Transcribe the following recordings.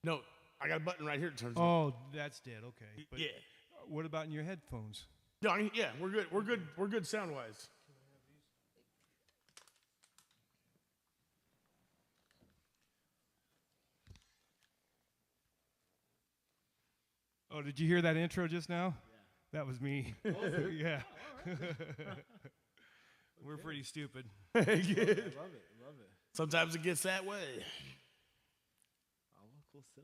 No, I got a button right here that turns it. Oh, that's dead. Okay. But Yeah. what about in your headphones? No, yeah, we're good. We're good. We're good sound wise. Oh, did you hear that intro just now? Yeah. That was me. Yeah. We're pretty stupid. Yeah. I love it. Love it. Sometimes it gets that way. Oh, what cool stuff.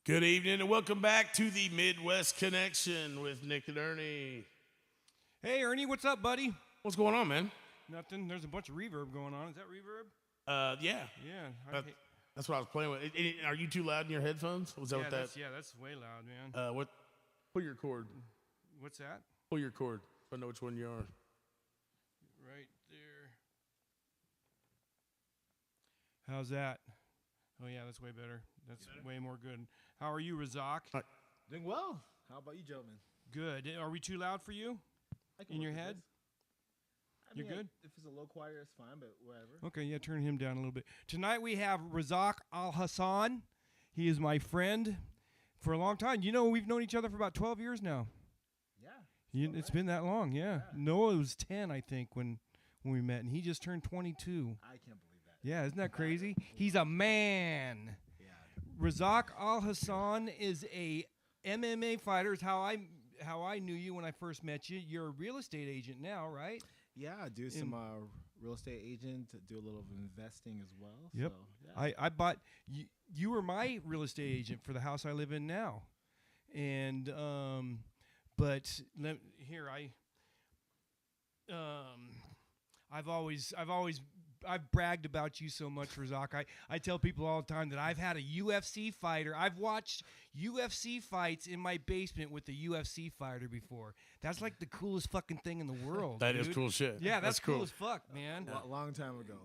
Good evening and welcome back to the Midwest Connection with Nick and Ernie. Hey, Ernie, what's up, buddy? What's going on, man? Nothing. There's a bunch of reverb going on. Is that reverb? Yeah. Yeah. That's what I was playing with. Are you too loud in your headphones? Was that what that? That's way loud, man. What? Pull your cord. What's that? Pull your cord. So I know which one you are. Right there. How's that? Oh, yeah, that's way better. That's way more good. How are you, Razak? Doing well. How about you, gentlemen? Good. Are we too loud for you? I can In work your with head? this. I You're mean, good? If it's a little quieter, it's fine, but whatever. Okay, yeah, turn him down a little bit. Tonight we have Razak Al-Hassan. He is my friend for a long time. You know, we've known each other for about 12 years now. Yeah. It's been that long, yeah. Noah was 10, I think, when we met, and he just turned 22. I can't believe that. Yeah, isn't that crazy? He's a man. Yeah. Razak Al-Hassan is a MMA fighter. Is how I knew you when I first met you. You're a real estate agent now, right? Yeah, I do some real estate agent, do a little of investing as well. Yep. So, yeah. I bought you were my real estate agent for the house I live in now, and but I've bragged about you so much, Razak. I tell people all the time that I've had a UFC fighter. I've watched UFC fights in my basement with a UFC fighter before. That's like the coolest fucking thing in the world. That dude. is cool shit. Yeah, that's cool cool as fuck, man. Long time ago.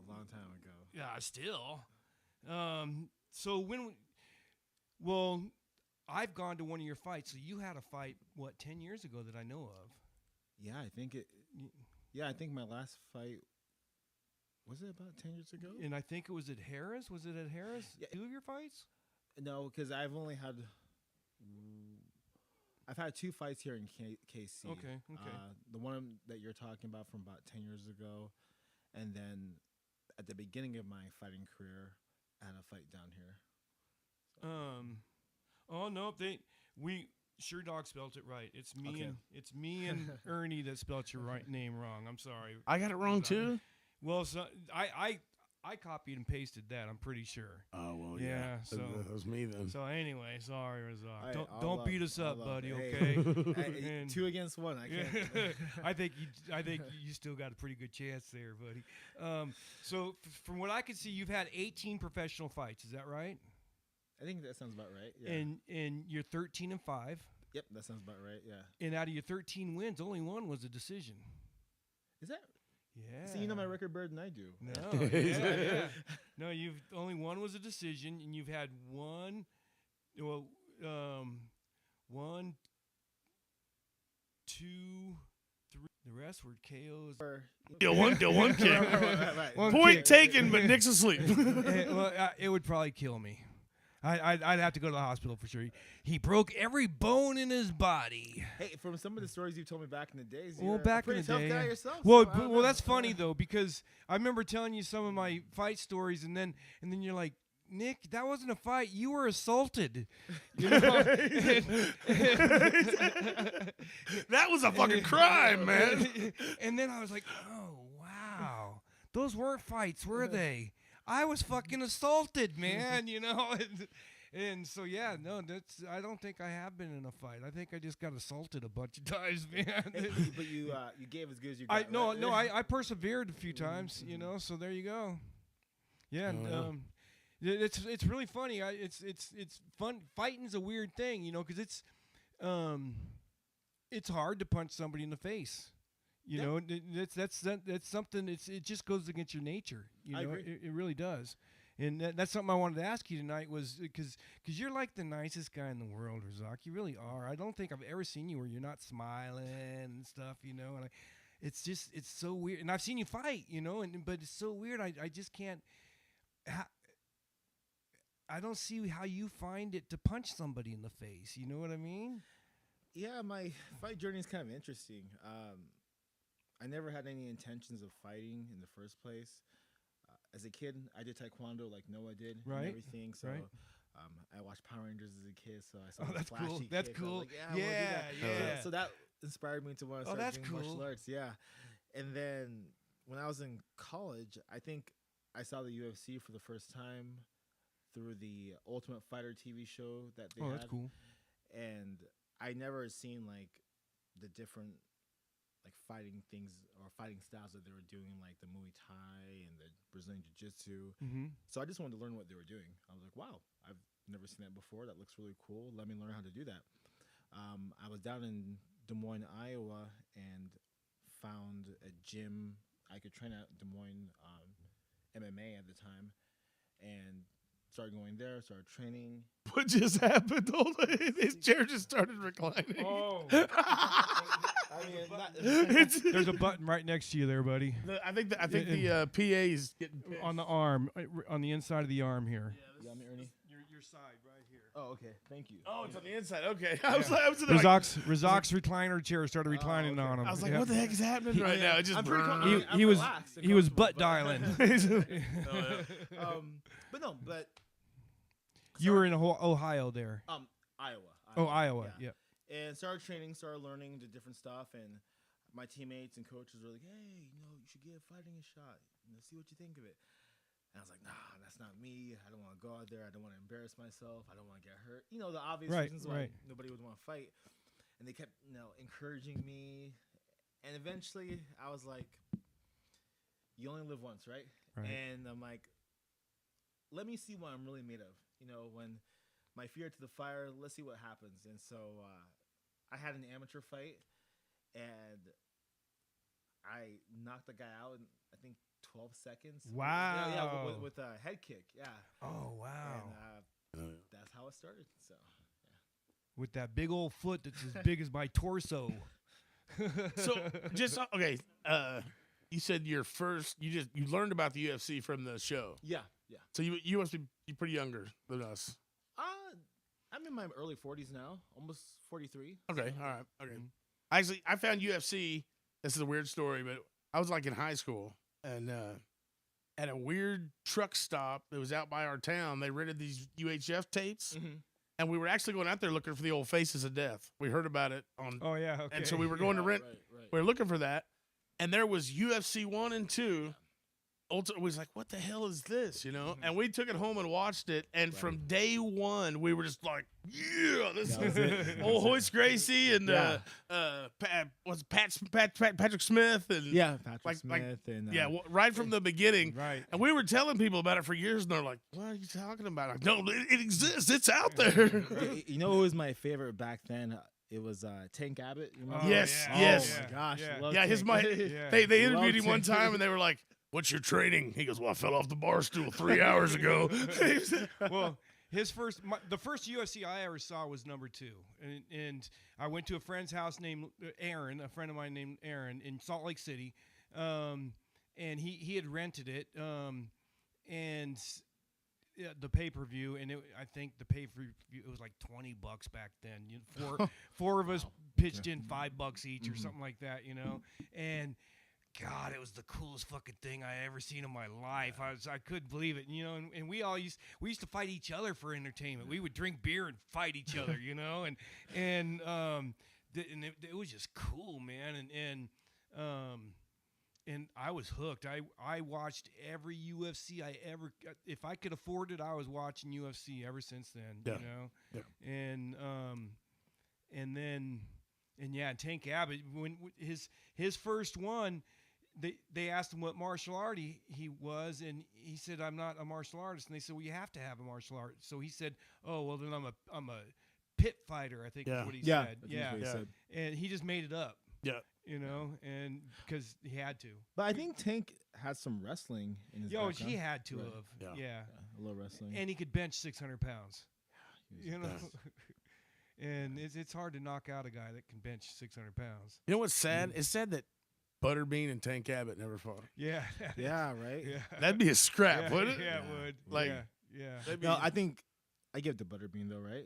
Yeah, still. I've gone to one of your fights. So you had a fight, 10 years ago that I know of? Yeah, I think it. Yeah, I think my last fight was it about 10 years ago. And I think it was at Harris. Was it at Harris? Yeah. 2 of your fights? No, because I've only had. I've had 2 fights here in KC. Okay. The one that you're talking about from about 10 years ago, and then at the beginning of my fighting career, I had a fight down here. So. Oh no, Sure Dog spelled it right. It's me Okay. it's me and Ernie that spelled your name wrong. I'm sorry. I got it wrong too. Well, so I copied and pasted that. I'm pretty sure. Oh well, Yeah, so that was me then. So anyway, sorry, Razak. Hey, Don't beat us up, buddy. Hey. Okay. Hey, 2 against 1. I can't. I think you still got a pretty good chance there, buddy. So from what I can see, you've had 18 professional fights. Is that right? I think that sounds about right. Yeah. And you're 13-5. Yep, that sounds about right. Yeah. And out of your 13 wins, only one was a decision. Is that? Yeah. See, you know my record better than I do. No. Yeah. No, you've only one was a decision, and you've had one. Well, 1, 2, 3. The rest were KOs. Kill one kick. Right. Point taken, but Nick's asleep. It would probably kill me. I'd have to go to the hospital for sure. He broke every bone in his body. Hey, from some of the stories you've told me back in the days, Well, you're back a pretty in the tough day, guy yeah. yourself. Well, so I don't well, know. that's funny though, because I remember telling you some of my fight stories, and then you're like, Nick, that wasn't a fight. You were assaulted. You know? That was a fucking crime, man. And then I was like, oh wow, those weren't fights, were they? I was fucking assaulted, man. You know. And so yeah, no, I don't think I have been in a fight. I think I just got assaulted a bunch of times, man. But you gave as good as you got. I persevered a few times, you know. So there you go. Yeah, and, it's really funny. It's fun. Fighting's a weird thing, you know, because it's hard to punch somebody in the face. You know, that's something. It just goes against your nature. You know, I agree. It really does. And that's something I wanted to ask you tonight was because you're like the nicest guy in the world, Razak. You really are. I don't think I've ever seen you where you're not smiling and stuff, you know. it's so weird. And I've seen you fight, but it's so weird. I just can't. I don't see how you find it to punch somebody in the face. You know what I mean? Yeah, my fight journey is kind of interesting. I never had any intentions of fighting in the first place. As a kid, I did taekwondo like Noah did Right, and everything. So right. I watched Power Rangers as a kid, so I saw the That's flashy cool. kicks. That's I was cool. like, yeah, I wanna do that. Yeah. So that inspired me to want to start that's doing cool. martial arts. Yeah, and then when I was in college, I think I saw the UFC for the first time through the Ultimate Fighter TV show that they had. That's cool. And I never seen like the different like fighting things or fighting styles that they were doing, like the Muay Thai and the Brazilian Jiu-Jitsu. Mm-hmm. So I just wanted to learn what they were doing. I was like, wow, I've never seen that before. That looks really cool. Let me learn how to do that. I was down in Des Moines, Iowa, and found a gym I could train at. Des Moines MMA at the time, and started going there. Started training. What just happened? His chair just started reclining. Oh. I It's- There's a button right next to you there, buddy. I think the PA's getting pissed. On the arm, on the inside of the arm here. You got me, Ernie? Your side right here. Oh, okay. Thank you. Oh, it's on the inside. Okay, I was like, Razak's recliner chair started reclining okay. on him. I was like, Yeah. what the heck is happening right now? It just I'm pretty brrrr. com- I'm He was relaxed and he was comfortable, butt dialing. But no, but You were in Ohio there. Iowa. Oh, Iowa. Yeah. And started training, started learning the different stuff, and my teammates and coaches were like, "Hey, you should give fighting a shot. See what you think of it." And I was like, "Nah, that's not me. I don't want to go out there. I don't want to embarrass myself. I don't want to get hurt. The obvious reasons why nobody would want to fight." And they kept, encouraging me. And eventually, I was like, "You only live once, right?" And I'm like, "Let me see what I'm really made of. When my fear to the fire. Let's see what happens." And so I had an amateur fight, and I knocked the guy out in I think 12 seconds. Wow. Yeah, with a head kick. Yeah. Oh wow. And that's how it started. So. With that big old foot that's as big as my torso. So just okay. You said you learned about the UFC from the show. Yeah. So you must be pretty younger than us. I'm in my early 40s now, almost 43. Okay, all right, okay. Actually, I found UFC. This is a weird story, but I was like in high school, and at a weird truck stop that was out by our town, they rented these UHF tapes, and we were actually going out there looking for the old Faces of Death. We heard about it on. Oh yeah. Okay. And so we were going to rent. Right. We were looking for that, and there was UFC 1 and 2. Ultimate was like, what the hell is this? And we took it home and watched it, and from day one, we were just like, yeah, this is it. Old Hoist Gracie and Patrick Smith and Patrick Smith and right from the beginning, Right. And we were telling people about it for years, and they're like, what are you talking about? Like, no, it exists. It's out there. Who was my favorite back then? It was Tank Abbott. You remember? Yes. yeah. Yes. Oh my gosh. Yeah. Love Yeah, Tank. they interviewed him Love one Tank. time, and they were like, what's your training? He goes, well, I fell off the bar stool 3 hours ago. Well, the first UFC I ever saw was number 2, and I went to a friend's house named Aaron, a friend of mine named Aaron in Salt Lake City, and he had rented it, and the pay-per-view, and I think the pay-per-view it was like $20 back then. Four of us pitched in $5 each or something like that, and. God, it was the coolest fucking thing I ever seen in my life. I couldn't believe it, and we used to fight each other for entertainment. We would drink beer and fight each other, and it was just cool, man. And I was hooked. I watched every UFC I ever. If I could afford it, I was watching UFC ever since then. And Tank Abbott, when his first one. They asked him what martial art he was, and he said, "I'm not a martial artist." And they said, "Well, you have to have a martial art." So he said, "Oh, well, then I'm a pit fighter." I think is what he said. That's what he said. And he just made it up. Yeah. And because he had to. But I think Tank had some wrestling in his background. He had to Right. have. Yeah. A little wrestling. And he could bench 600 pounds. He was the best. And it's hard to knock out a guy that can bench 600 pounds. You know what's sad? It's sad that Butterbean and Tank Abbott never fought. Yeah. Yeah, right. Yeah. That'd be a scrap, yeah, wouldn't it? Yeah, it Yeah. would. Like- yeah. That'd be, No, I think I give it to Butterbean though, right?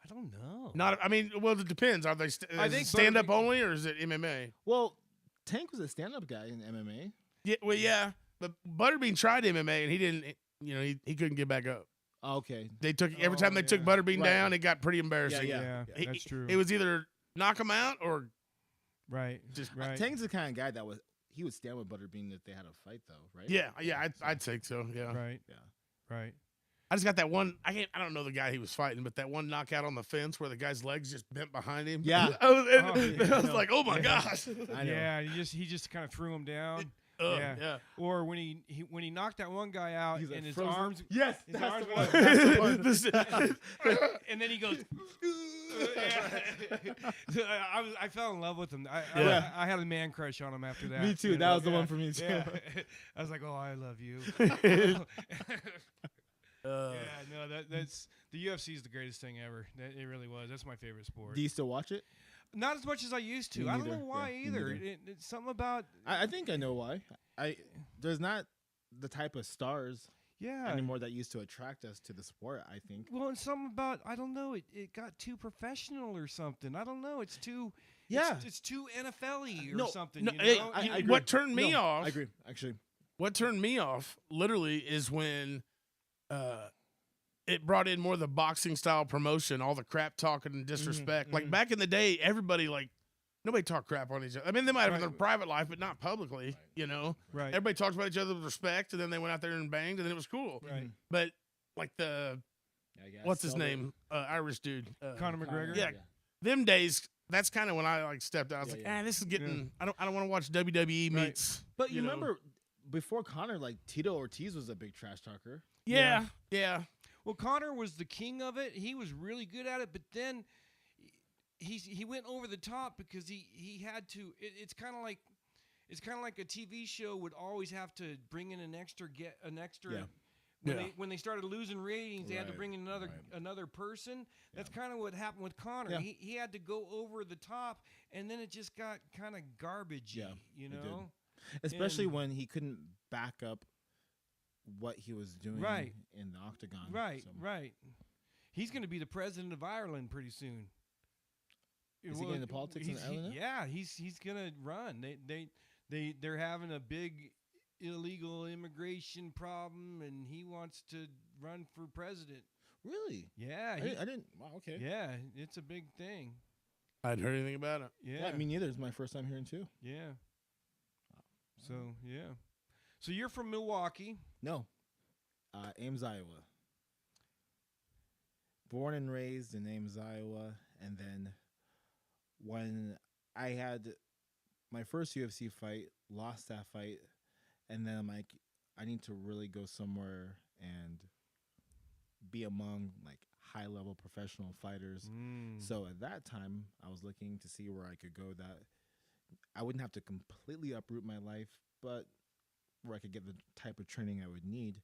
I don't know. not. I mean, well, it depends. Are they? I Is think it stand up Butterbean- only, or is it MMA? Well, Tank was a stand-up guy in MMA. Yeah. Well, yeah. But Butterbean tried MMA and he didn't. You know, he couldn't get back up. Oh, okay. They took every Oh, time they took yeah. Butterbean Right. down, it got pretty embarrassing. Yeah, Yeah. that's true. It was either knock him out or right. just right. Tank's the kind of guy that he would stand with Butterbean if they had a fight, though, right? yeah. I'd think so. Yeah. Right. Yeah. Right. I just got that one. I don't know the guy he was fighting, but that one knockout on the fence where the guy's legs just bent behind him. Yeah. I was, Oh, yeah. I was like, oh my Yeah. gosh. I know. Yeah, he just kind of threw him down. Yeah. Yeah. Or when he knocked that one guy out He's like and his frozen. arms Yes, his that's arms the went one. up. That's the one. This- and then he goes. So I fell in love with him. Yeah. I had a man crush on him after that. Me too. you That know? was the Yeah. one for me too. Yeah. I was like, oh, I love you. Uh, Yeah, no, that's the UFC is the greatest thing ever. It really was. That's my favorite sport. Do you still watch it? Not as much as I used to. Me I don't neither. know why Yeah, me either. neither. It's something about I think I know why. There's not the type of stars yeah. anymore that used to attract us to the sport. I think. Well, and something about I don't know. It got too professional or something. I don't know. It's too Yeah. It's too NFL-y or No, something. no, you hey, know? I you- agree. what turned me No, off? I agree. Actually, What turned me off literally is when it brought in more of the boxing style promotion, all the crap talking and disrespect. Like back in the day, everybody nobody talked crap on each other. I mean, they might have in their Right. private life, but not publicly. You know, right. everybody talked about each other with respect, and then they went out there and banged, and then it was cool. Right. But like I guess. what's his Celebrate- name, Irish dude, Conor McGregor. Yeah. them days. That's kind of when I stepped out. I was Yeah, like, yeah. this is getting. I don't want to watch WWE Right. meets. But you know. remember before Connor, like Tito Ortiz was a big trash talker. Yeah, yeah. Well, Connor was the king of it. He was really good at it, but then he went over the top because he had to. It's kind of like a TV show would always have to bring in an extra. Yeah. When they started losing ratings, they had to Right, bring in another person. That's kind of what happened with Connor. Yeah. He had to go over the top, and then it just got kind of garbagey. Yeah, you it did. know. Especially And- when he couldn't back up what he was doing Right. in the octagon. Right, So- right. He's going to be the president of Ireland pretty soon. Is he getting into politics in Ireland now? Yeah, he's going to run. They're having a big illegal immigration problem, and he wants to run for president. Really? Yeah, I didn't. Wow. Okay. yeah, it's a big thing. I hadn't heard anything about it. Yeah, Yeah. Me neither. It's my first time hearing too. yeah. So yeah, so you're from Milwaukee. No. Ames, Iowa. Born and raised in Ames, Iowa, and then when I had my first UFC fight, lost that fight, and then I'm like, I need to really go somewhere and be among like high level professional fighters. So at that time, I was looking to see where I could go that I wouldn't have to completely uproot my life, but where I could get the type of training I would need.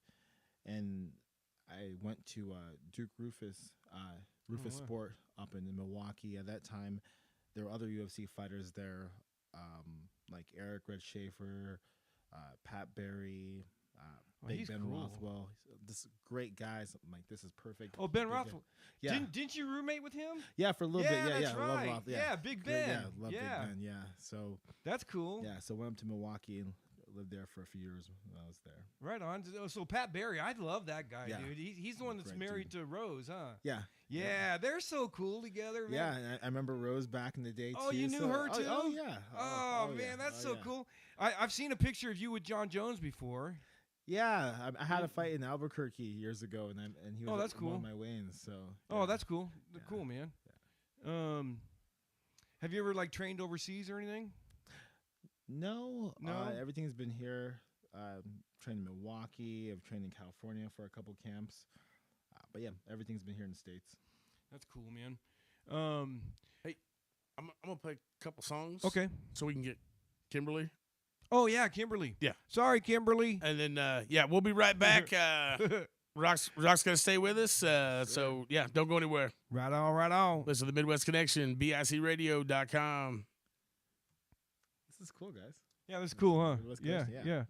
And I went to Duke Rufus wow. Sport up in Milwaukee. At that time, there were other UFC fighters there, like Eric Red Schaefer, Pat Barry, Big he's Ben cool. Rothwell. This great guys. I'm like, this is perfect. Oh, Ben Big guy. Rothwell. Yeah, Didn't you roommate with him? yeah, for a little bit. Yeah, that's yeah, I love right. Roth. Yeah, Big Great, Ben. yeah, love yeah, Big Ben. Yeah, so that's cool. yeah, so went up to Milwaukee and lived there for a few years when I was there. Right on. So Pat Barry, I love that guy, Yeah. dude. He's the one that's Great married dude. to Rose, huh? Yeah, Yeah, they're so cool together, man. yeah, and I remember Rose back in the day. Oh, too, you knew so- her oh, too? Oh, yeah. Oh, yeah. man, that's Oh, so yeah. cool. I've seen a picture of you with John Jones before. Yeah, I had a fight in Albuquerque years ago, and he was Oh, that's one of cool. my weigh-ins. So Oh, yeah. that's cool. Yeah. Cool, man. Have you ever like trained overseas or anything? No. No? Everything's been here. Trained in Milwaukee. I've trained in California for a couple camps. But yeah, everything's been here in the States. That's cool, man. I'm gonna play a couple songs. Okay. So we can get Kimberly, Oh yeah, Kimberly. Yeah. Sorry, Kimberly. and then we'll be right back. Rock's gonna stay with us. So yeah, don't go anywhere. Right on, right on. Listen to the Midwest Connection, bicradio.com. This is cool, guys. Yeah, that's cool, huh? West Yeah, Coast, yeah. yeah.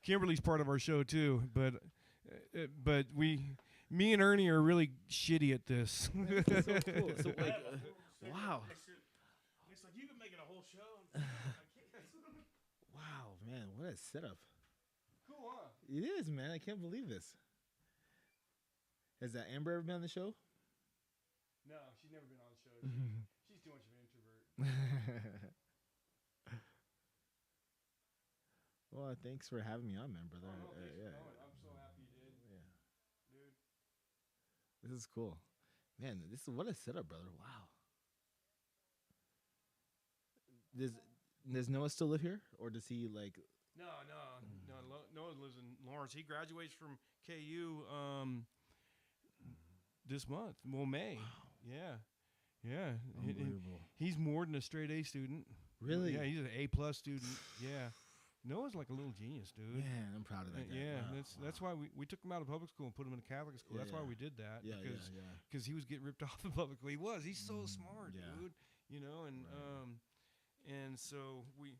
Kimberly's part of our show too, but me and Ernie are really shitty at this. That's so cool. So like, wow. It's like you can make it a whole show. I can't. Wow, man, what a setup. Cool, huh? It is, man. I can't believe this. Has that Amber ever been on the show? No, she's never been on the show. She's too much of an introvert. Well, thanks for having me on, man, brother. Oh, no, thanks for Yeah, coming. I'm so happy you did, yeah. dude. This is cool, man. This is what a setup, brother. Wow. Does Noah still live here, or does he like? No. Noah lives in Lawrence. He graduates from KU this month. Well, May. Yeah. Unbelievable. He's more than a straight A student. Really? Yeah, he's an A+ student. Yeah. Noah's like a little genius, dude. Man, I'm proud of that guy. Yeah, Wow, that's why we took him out of public school and put him in a Catholic school. Yeah, That's why yeah. we did that. Yeah, because he was getting ripped off in public school. He was. He's so smart, yeah. dude. You know, and Right. and so we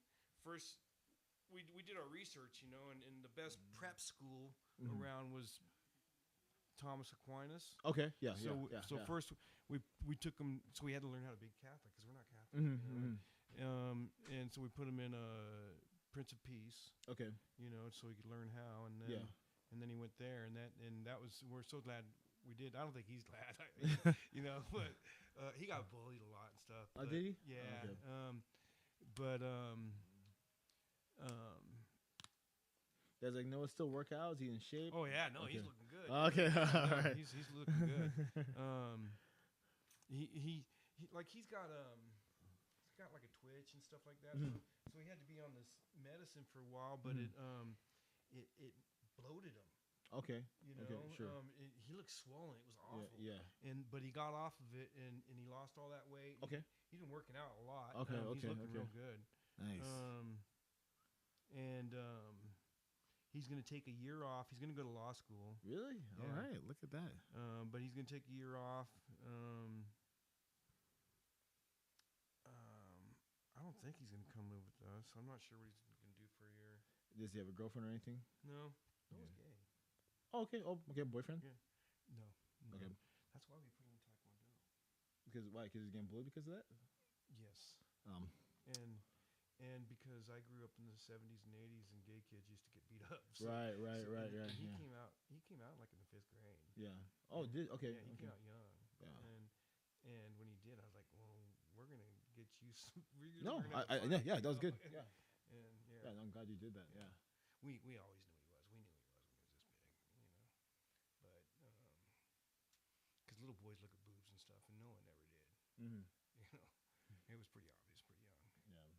did our research, you know, and the best prep school around was Thomas Aquinas. Okay. Yeah. So first we took him. So we had to learn how to be Catholic because we're not Catholic. Mm-hmm, You know? And so we put him in a Prince of Peace. Okay. You know, so he could learn how, and then Yeah. and then he went there, and that was, we're so glad we did. I don't think he's glad, you know, but he got bullied a lot and stuff. Oh, but did he? Yeah. Okay. Does like Noah still work out? Is he in shape? Oh yeah, no, Okay. he's looking good. Okay. Yeah, All no, right. he's looking good. He like he's got like a twitch and stuff like that. So he had to be on this medicine for a while, but it bloated him. Okay. You know, Okay, sure. He looked swollen. It was awful. Yeah. But he got off of it and he lost all that weight. Okay. He's been working out a lot. Okay, He's looking real good. Nice. He's gonna take a year off. He's gonna go to law school. Really? Yeah. All right. Look at that. But he's gonna take a year off. I don't think he's gonna come live with us. I'm not sure what he's gonna do for a year. Does he have a girlfriend or anything? No, Yeah. he's gay. Oh, okay. Oh, okay. Boyfriend? Yeah. No. Okay. That's why we put him in Taekwondo. Because why? Because he's getting bullied because of that? Yes. And because I grew up in the 70s and 80s, and gay kids used to get beat up. So, Right. He Yeah. came out. He came out like in the 5th grade. Yeah. Oh, did okay. Yeah, he Okay. came out young. Yeah. And when he did, I was like, well, we're gonna get you. No, we're gonna have fun, yeah, you that was know? good. Yeah. And Yeah, I'm glad you did that. Yeah. we always knew he was. We knew he was when he was this big, you know. But because little boys look at boobs and stuff, and no one ever did. Mm-hmm. You know, it was pretty obvious, pretty young.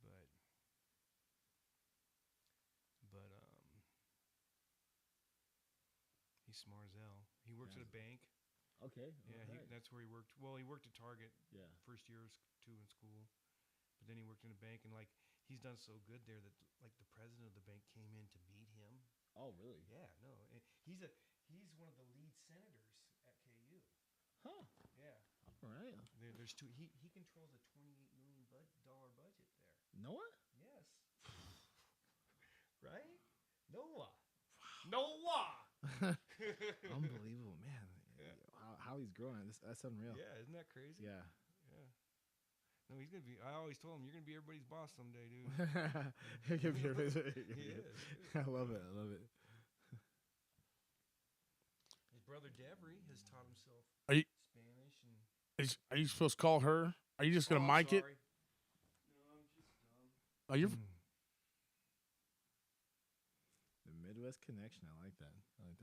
Yeah. But he's smart as hell. He works at a bank. Okay. Yeah, alright. that's where he worked. Well, he worked at Target Yeah. first year two in school, but then he worked in a bank, and like he's done so good there that like the president of the bank came in to meet him. Oh, really? Yeah, no, he's one of the lead senators at KU. Huh. Yeah, All right. there's two. He controls a $28 million budget there. Noah? Yes. Right? Noah. Noah. Unbelievable, man. Yeah. How he's growing. That's unreal. Yeah, isn't that crazy? Yeah. Yeah. No, he's gonna be. I always told him, you're gonna be everybody's boss someday, dude. He is. I love it. I love it. His brother Devery has taught himself Are you- Spanish and. Are you supposed to call her? Are you just gonna I'm mic it? sorry. No, I'm just dumb. Oh, you're. The Midwest connection. I like that. That's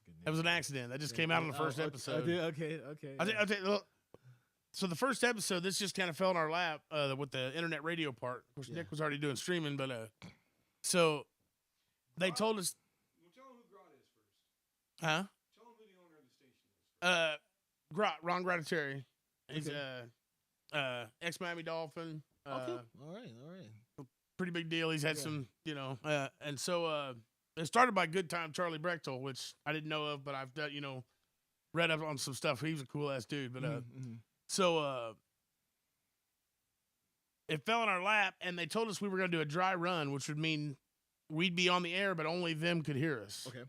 a good name. That was an accident. That just came out on the first episode. Okay. So the first episode, this just kind of fell in our lap with the internet radio part. Of course, Yeah. Nick was already doing streaming, but so they told us, Well, tell him who Grot is first. huh? Tell him who the owner of the station is. Ron Grattateri. He's Okay. ex-Miami Dolphin. Okay. All right. Pretty big deal. He's had Yeah. some, and so it started by Good Time Charlie Brechtel, which I didn't know of, but I've done, read up on some stuff. He was a cool ass dude, but Mhm. so it fell in our lap, and they told us we were going to do a dry run, which would mean we'd be on the air, but only them could hear us. Okay.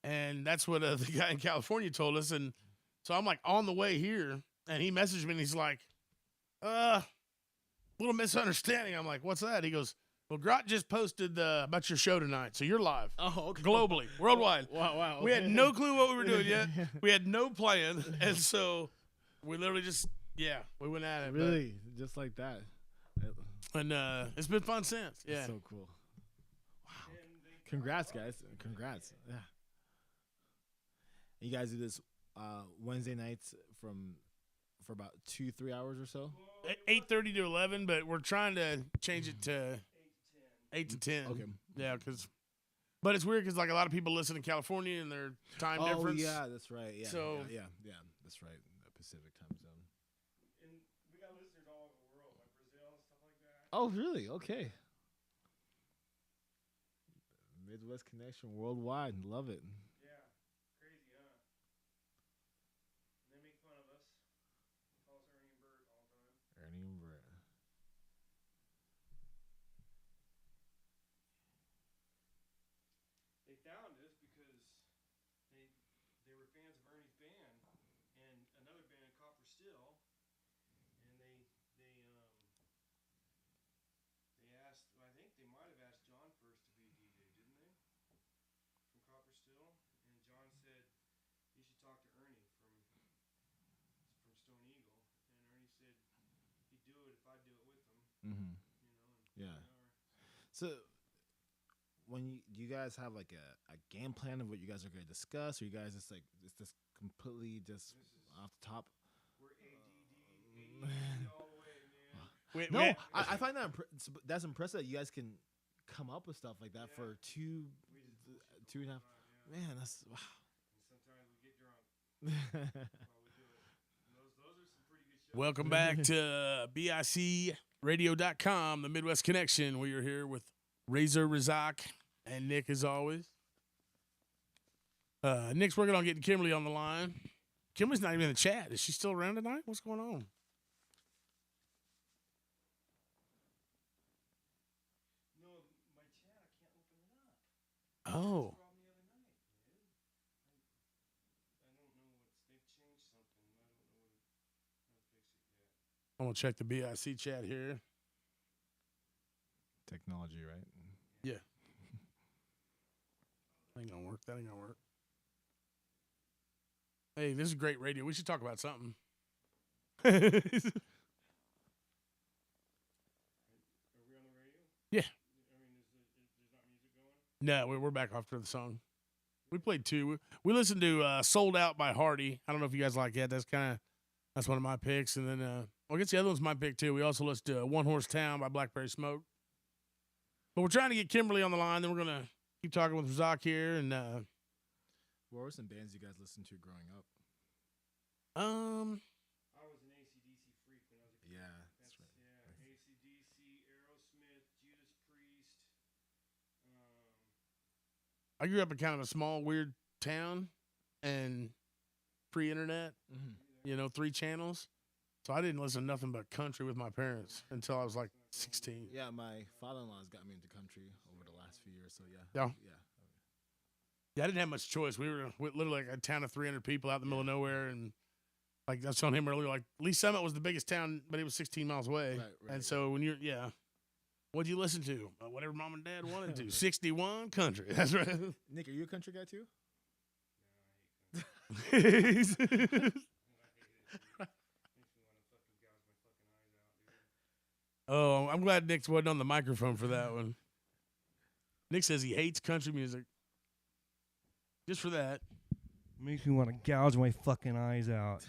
And that's what the guy in California told us. And so I'm like on the way here, and he messaged me, and he's like, little misunderstanding. I'm like, what's that? He goes, well, Grot just posted about your show tonight, so you're live. Oh, okay. Globally, worldwide. Wow. We had no clue what we were doing yet. We had no plan, and so we literally just, we went at it. Really? Just like that? And it's been fun since. Yeah. That's so cool. Wow. Congrats, guys. Congrats. Yeah. You guys do this Wednesday nights for about 2-3 hours or so? 8:30 to 11, but we're trying to change it to 8 to 10. Okay. Yeah, but it's weird because like a lot of people listen in California and their time difference. Oh, yeah, that's right. Yeah. So- yeah, that's right. The Pacific time zone. And we got listeners all over the world, like Brazil and stuff like that. Oh, really? Okay. Midwest connection worldwide. Love it. Yeah, crazy, huh? And they make fun of us. Call us Ernie and Bert all the time. Ernie and Brett. They found us because they were fans of Ernie's band and another band, Copper Still, and they asked. I think they might have asked John first to be a DJ, didn't they? From Copper Still, and John said you should talk to Ernie from Stone Eagle, and Ernie said he'd do it if I'd do it with him. Mm-hmm. You know. And Yeah. here we are. So, do you guys have like a game plan of what you guys are going to discuss, or you guys just like it's just completely just off the top? We're ADD all the way, man. No, I find that that's impressive that you guys can come up with stuff like that for two and a half. Man, that's wow. And sometimes we get drunk while we do it. And those are some pretty good shows. Welcome back to BICradio.com, the Midwest Connection. We are here with Razak and Nick as always. Nick's working on getting Kimberly on the line. Kimberly's not even in the chat. Is she still around tonight? What's going on? No, my chat, I can't open it up. Oh. Problem the other night, man. I don't know they've changed something. I don't know how to fix it yet. I'm going to check the BIC chat here. Technology, right? Yeah. That ain't going to work. That ain't going to work. Hey, this is great radio. We should talk about something. Are we on the radio? Yeah. I mean, there's not music going? No, we're back after the song. We played two. We listened to Sold Out by Hardy. I don't know if you guys like that. That's one of my picks. And then, I guess the other one's my pick too. We also listened to One Horse Town by Blackberry Smoke. But we're trying to get Kimberly on the line. Then we're going to keep talking with Razak here. And, What were some bands you guys listened to growing up? I was an AC/DC freak when I was a kid. Yeah, that's right. Yeah, AC/DC, Aerosmith, Judas Priest. I grew up in kind of a small, weird town and pre-internet, Mm-hmm. 3 channels. So I didn't listen to nothing but country with my parents until I was like 16. Yeah, my father-in-law's got me into country over the last few years, so yeah. Yeah. Yeah. Yeah, I didn't have much choice. We were literally like a town of 300 people out in the middle of nowhere. And like I was telling him earlier, like Lee Summit was the biggest town, but it was 16 miles away. Right, And so when what'd you listen to? Whatever mom and dad wanted to. 61 country. That's right. Nick, are you a country guy too? Oh, I'm glad Nick wasn't on the microphone for that one. Nick says he hates country music. Just for that. Makes me want to gouge my fucking eyes out.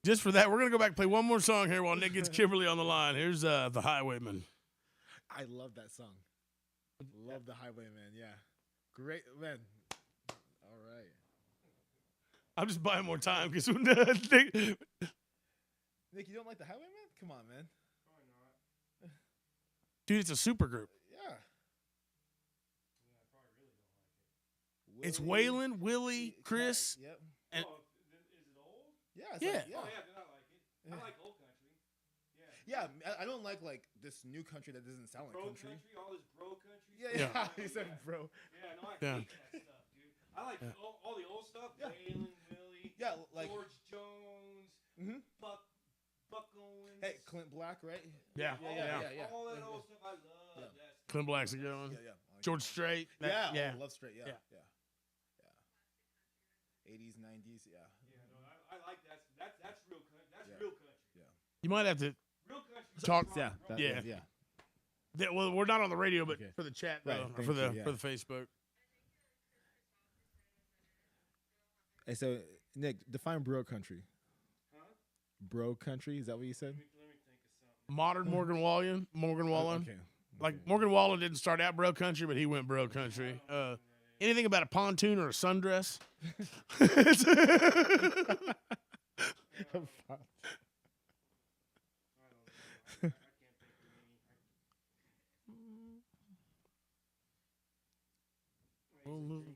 Just for that, we're going to go back and play one more song here while Nick gets Kimberly on the line. Here's The Highwayman. I love that song. Love the Highwayman, yeah. Great, man. All right. I'm just buying more time because Nick, Nick, you don't like the Highwayman? Come on, man. Probably not. dude, it's a super group. Yeah. Yeah, I probably really don't like it. It's Waylon, Willie, Chris. Yep. And- Is it old? Yeah. Yeah. Like, yeah. Oh, yeah, then I like it. I like old country. Yeah, I don't like this new country that doesn't sound like Bro country. all this bro country. Yeah, Yeah. he said bro. Yeah, no, I Yeah. hate that stuff, dude. I like Yeah. all the old stuff. Yeah. Waylon Willie. Yeah, like George Jones. Mhm. Buck Owens. Hey, Clint Black, right? Yeah. Yeah. All that old stuff. I love that stuff. Clint Black's a good one. Yeah. I like George that. Strait. Yeah, Yeah. Love Straight. Yeah. Yeah. 80s, 90s. Yeah. Yeah, no, I like that. That's real country. That's Yeah. real country. You might have to Real country. Talk- Yeah. Yeah. Well, we're not on the radio, but Okay. for the chat, Right, though, thank for the you, yeah. for the Facebook. Hey, so Nick, define bro country. Huh? Bro country, is that what you said? Let me think of something. Modern Morgan Wallen. Okay. Like Morgan Wallen didn't start out bro country, but he went bro country. Anything about a pontoon or a sundress? I can't think of any.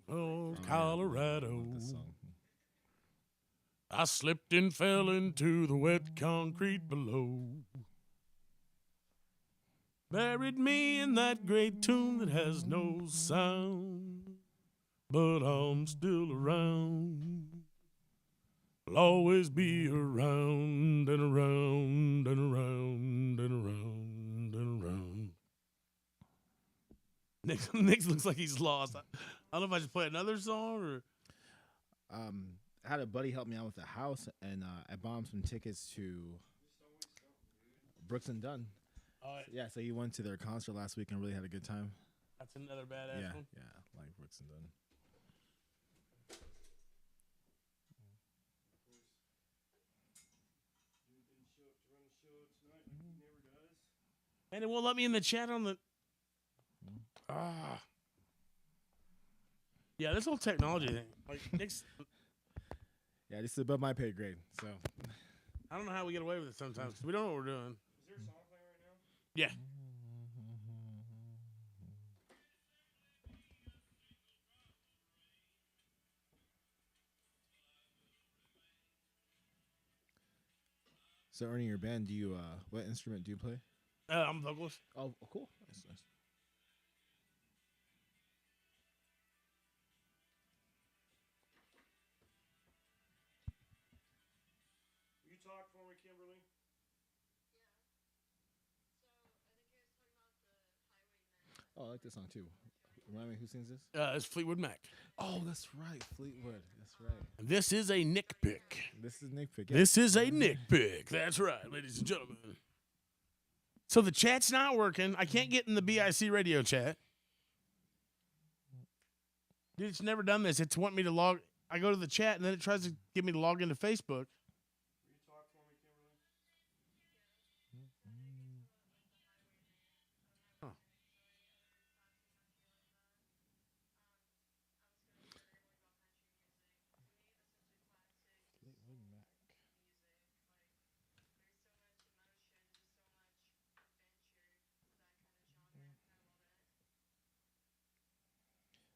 Oh, Colorado. This song. I slipped and fell into the wet concrete below. Buried me in that great tomb that has no sound. But I'm still around. I'll always be around and around and around and around and around. Nick looks like he's lost. I don't know if I should play another song or. I had a buddy help me out with the house, and I bought him some tickets to Brooks and Dunn. Yeah, so he went to their concert last week and really had a good time. That's another badass Yeah, one. like Brooks and Dunn. And it won't let me in the chat on the. Yeah, this whole technology thing. Like Nick's, Yeah, this is above my pay grade, so. I don't know how we get away with it sometimes because we don't know what we're doing. Is there a song playing right now? Yeah. So, Ernie, your band, do you, what instrument do you play? I'm a vocalist. Oh, cool. Nice. You talk for me, Kimberly. Oh, I like this song, too. Remind me, who sings this? It's Fleetwood Mac. Oh, that's right. Fleetwood. That's right. This is a Nick pick. This is Nick Pick. Yeah. This is a Nick pick. That's right, ladies and gentlemen. So the chat's not working. I can't get in the BIC radio chat. Dude, it's never done this. It's wanting me to log. I go to the chat and then it tries to get me to log into Facebook. You talk for me, Kimberly. Fleetwood Mac.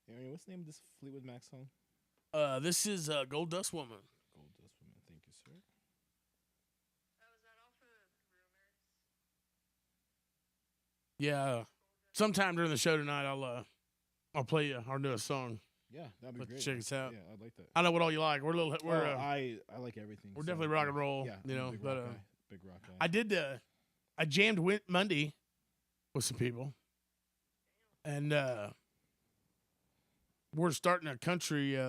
Ernie, what's the name of this Fleetwood Mac song? This is Gold Dust Woman. Gold Dust Woman. Thank you, sir. Yeah. Sometime during the show tonight, I'll play you our newest song. Yeah, that'd be But great. check us out. Yeah, I'd like that. I know what all you like. We're a little. We're I like everything. we're so, definitely rock and roll. Yeah, you I'm a know. big But rock guy. Big rock guy. I did. I jammed Monday with some people, and we're starting a country You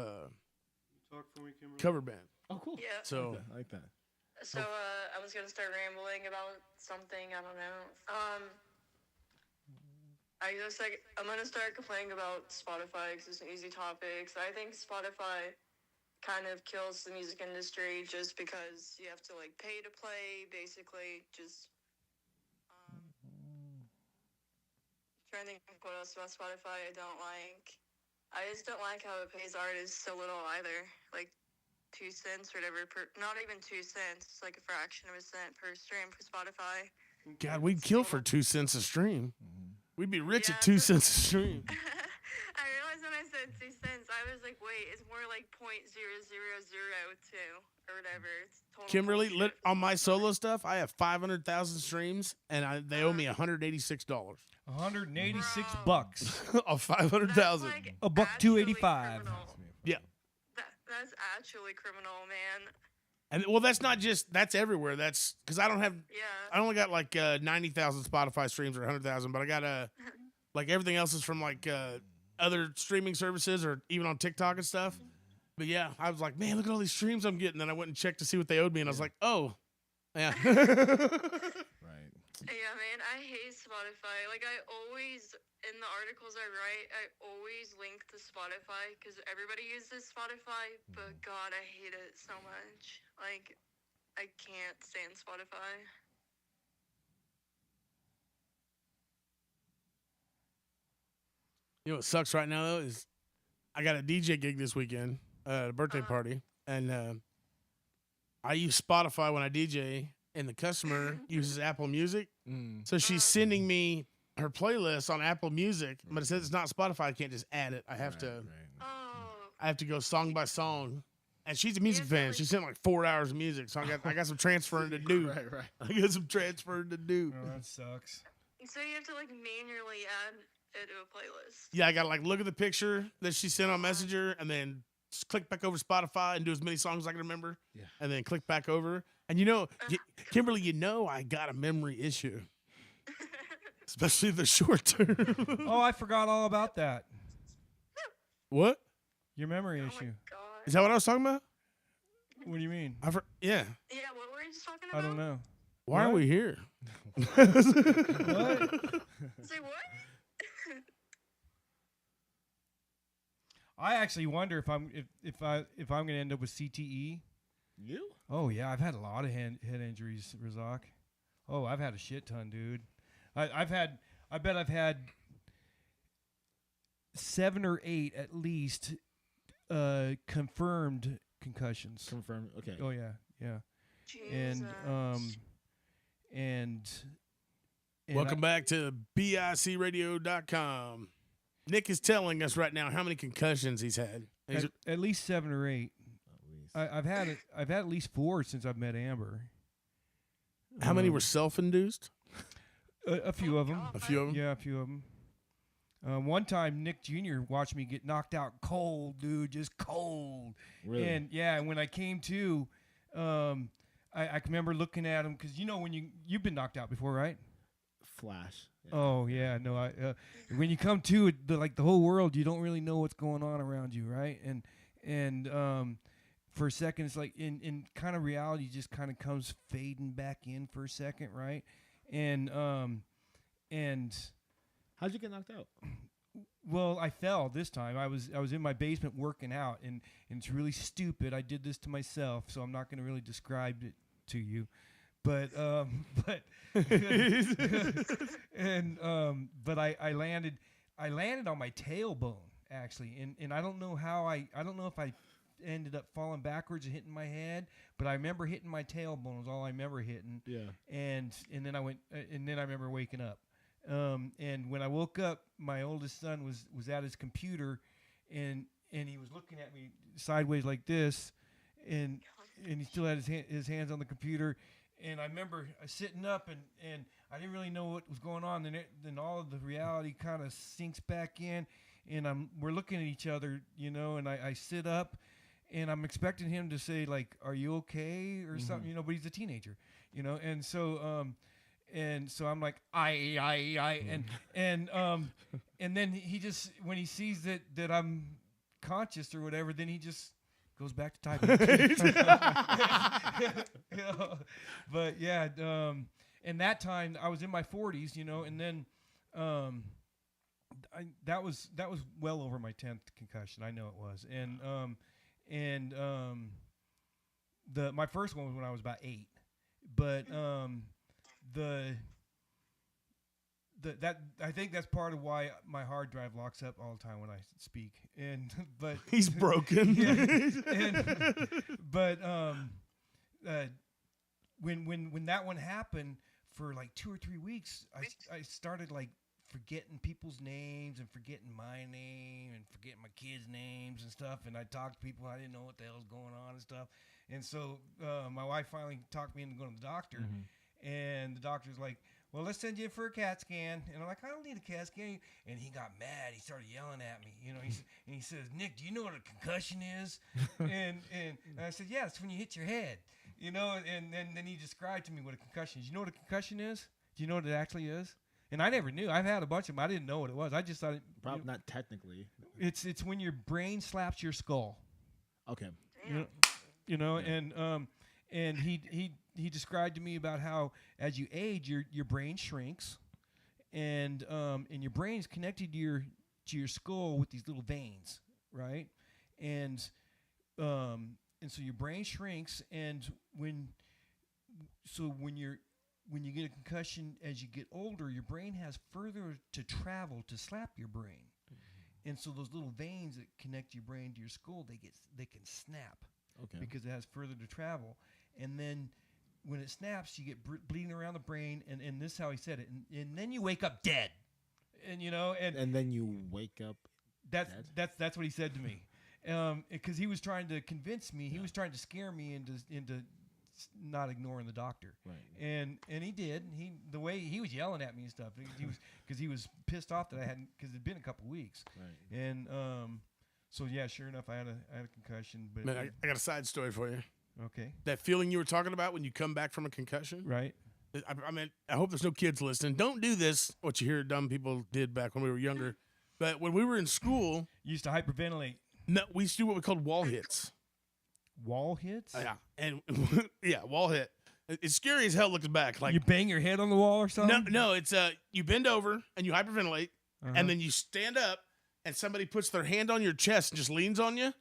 talk for me, Kimberly. cover band. Oh, cool. Yeah. So I like that. So I was gonna start rambling about something. I don't know. I'm gonna start complaining about Spotify because it's an easy topic. So I think Spotify kind of kills the music industry just because you have to like pay to play. Basically, just trying to think of what else about Spotify I don't like. I just don't like how it pays artists so little either. Like 2 cents or whatever per, not even 2 cents. It's like a fraction of a cent per stream for Spotify. God, we'd kill for 2 cents a stream. Mm-hmm. We'd be rich Yeah, at 2 but- cents a stream. I realized when I said 2 cents, I was like, wait, it's more like 0.0002 or whatever. It's total Kimberly, bullshit for on my Spotify. solo stuff, I have 500,000 streams, and they owe me $186 $186 Bro. bucks. of That's 500,000. like A buck actually $2.85. criminal. Yeah. That's actually criminal, man. And well, that's everywhere. That's because I Yeah. only got like 90,000 Spotify streams or 100,000, but I got like everything else is from like other streaming services or even on TikTok and stuff. But yeah, I was like, man, look at all these streams I'm getting. Then I went and checked to see what they owed me, and I was like, oh, yeah. Right. Yeah, man, I hate Spotify. Like, I always, in the articles I write, I always link to Spotify because everybody uses Spotify, but God, I hate it so much. Like, I can't stand Spotify. You know what sucks right now though is I got a DJ gig this weekend, a birthday party, and I use Spotify when I DJ, and the customer uses Apple Music, so she's sending me her playlist on Apple Music, but it says it's not Spotify. I can't just add it. I have to. Oh, I have to go song by song. And she's a music have to, fan. like- she sent like 4 hours of music, so I got some transferring to do. Right. I got some transferring to do. Oh, that sucks. so you have to, like, manually add it to a playlist. Yeah, I got to like look at the picture that she sent on Messenger, and then just click back over Spotify and do as many songs as I can remember. Yeah. And then click back over. And Kimberly, I got a memory issue, especially the short term. Oh, I forgot all about that. What? Your memory Oh my issue. God. Is that what I was talking about? What do you mean? Yeah. Yeah, what were you just talking I about? don't know. Why are What? we here? What? Say what? I actually wonder if I'm gonna end up with CTE. You? Oh yeah, I've had a lot of head injuries, Razak. Oh, I've had a shit ton, dude. I bet I've had 7 or 8 at least confirmed concussions. Confirm. Okay. Oh yeah. Jesus. And Welcome back to BICradio.com. Nick is telling us right now how many concussions he's had. at least 7 or 8. At least. I've had at least 4 since I've met Amber. How many were self-induced? A few of them? A few of them? Yeah, a few of them. One time, Nick Jr. watched me get knocked out cold, dude, just cold. Really? And yeah, when I came to, I can remember looking at him because when you've been knocked out before, right? Flash. Yeah. Oh yeah, no. When you come to it, the whole world, you don't really know what's going on around you, right? And for a second, it's like in kind of reality just kind of comes fading back in for a second, right? And How'd you get knocked out? well, I fell this time. I was in my basement working out, and it's really stupid. I did this to myself, so I'm not going to really describe it to you. But I landed on my tailbone actually, and I don't know how I don't know if I ended up falling backwards and hitting my head, but I remember hitting my tailbone was all I remember hitting. Yeah. And then I went and then I remember waking up. And when I woke up, my oldest son was at his computer, and he was looking at me sideways like this, and he still had his hands on the computer. And I remember sitting up, and I didn't really know what was going on. Then all of the reality kind of sinks back in, and we're looking at each other, and I sit up, and I'm expecting him to say like, "Are you okay?" or something, but he's a teenager, and so I'm like, I, and then he just, when he sees that I'm conscious or whatever, then he just goes back to typing. But yeah, and that time I was in my 40s, and then that was well over my 10th concussion. I know it was, and my first one was when I was about 8, but that I think that's part of why my hard drive locks up all the time when I speak. But He's broken. When that one happened for like 2 or 3 weeks, I started like forgetting people's names and forgetting my name and forgetting my kids' names and stuff. And I talked to people, I didn't know what the hell was going on and stuff. And so my wife finally talked me into going to the doctor. And the doctor's like, well, let's send you in for a CAT scan. And I'm like, I don't need a CAT scan. And he got mad. He started yelling at me. You know, he says, Nick, do you know what a concussion is? and I said, yeah, it's when you hit your head. You know, and then he described to me what a concussion is. You know what a concussion is? Do you know what it actually is? And I never knew. I've had a bunch of them. I didn't know what it was. I just thought it. Probably not technically. It's when your brain slaps your skull. Okay. You know, and he described to me about how as you age, your brain shrinks, and your brain's connected to your skull with these little veins, right? And so your brain shrinks, and when you get a concussion as you get older, your brain has further to travel to slap your brain, and so those little veins that connect your brain to your skull, they can snap. Okay. Because it has further to travel. And then when it snaps, you get bleeding around the brain, and this is how he said it. And then you wake up dead. And, you know, and then you wake up that's dead? that's what he said to me. Because he was trying to convince me. He was trying to scare me into not ignoring the doctor. Right. And he did. The way he was yelling at me and stuff. He was pissed off that I hadn't, because it'd been a couple weeks. Right. And so yeah, sure enough, I had a concussion. But Man, I got a side story for you. okay. That feeling you were talking about when you come back from a concussion. Right. I mean, I hope there's no kids listening. Don't do this, what you hear dumb people did back when we were younger. But when we were in school, You used to hyperventilate. no, we used to do what we called wall hits. Wall hits? Yeah. And yeah, wall hit. It's scary as hell looking back. Like You bang your head on the wall or something? no, it's you bend over and you hyperventilate, and then you stand up and somebody puts their hand on your chest and just leans on you.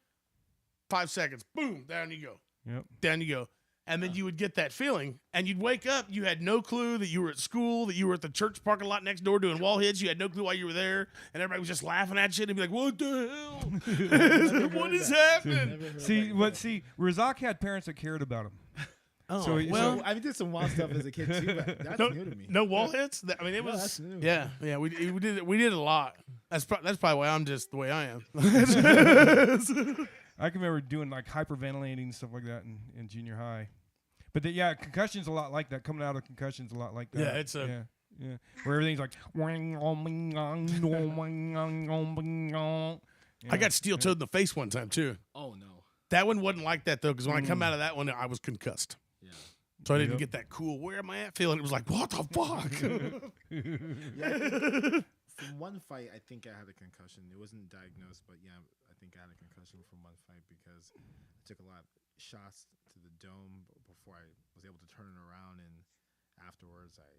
5 seconds, boom, down you go. Yep. Down you go. And then you would get that feeling, and you'd wake up. You had no clue that you were at school, that you were at the church parking lot next door doing wall hits. You had no clue why you were there, and everybody was just laughing at you. And you'd be like, "What the hell? What is happening?" See, Razak had parents that cared about him. Oh, So- well, I did some wild stuff as a kid too, but that's new to me. no wall hits. I mean, it No, was that's new. yeah. We did it. We did it a lot. That's probably why I'm just the way I am. I can remember doing like hyperventilating and stuff like that in junior high. But concussion's a lot like that. Coming out of concussion's a lot like that. Yeah, it's a- yeah. Where everything's like. I got steel toed in the face one time too. Oh no. That one wasn't like that though, because when I come out of that one, I was concussed. Yeah. So I didn't Yep. get that cool. Where am I at? Feeling it was like, what the fuck? From one fight, I think I had a concussion. It wasn't diagnosed, but yeah, I think I had a concussion from one fight because I took a lot of shots to the dome before I was able to turn it around, and afterwards I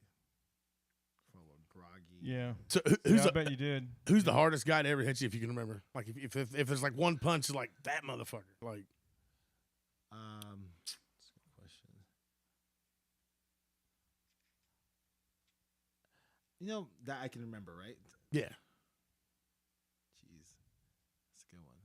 felt a little groggy. Yeah. So I bet you did. who's the hardest guy to ever hit you, if you can remember? Like if there's like one punch, it's like that motherfucker. Like That's a good question. You know that I can remember, right? yeah. Jeez, that's a good one.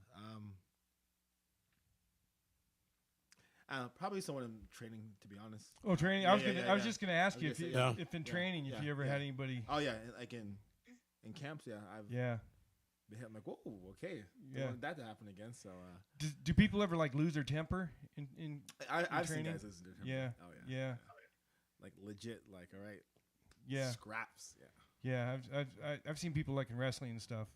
Probably someone in training, to be honest. Oh, training. I was just gonna ask I was you gonna if say, yeah. if in training if Yeah, you ever yeah. had anybody. Oh yeah, like in camps, yeah. I've Yeah. been hit. I'm like, whoa, okay. Don't Yeah. want that to happen again. So Do people ever like lose their temper in I've seen training? guys listen to him. Yeah. Oh yeah. Yeah. Like legit. Like all right. Yeah. Scraps. Yeah. Yeah, I've seen people like in wrestling and stuff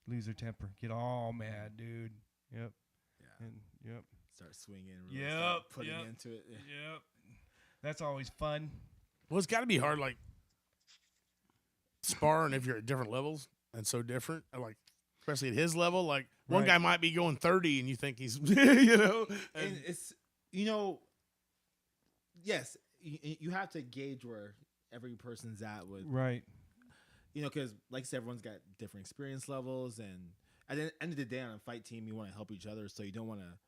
lose their temper, get all mad, dude. Yep. Yeah. And yep. Start swinging. Really Yep, start putting yep. into it. Yeah. Yep. That's always fun. Well, it's got to be hard, like sparring if you're at different levels and so different. Like especially at his level, like one Right. guy might be going 30 and you think he's, you know, And it's yes, you have to gauge where every person's at with Right. because like I said, everyone's got different experience levels, and at the end of the day, on a fight team, you want to help each other, so you don't want to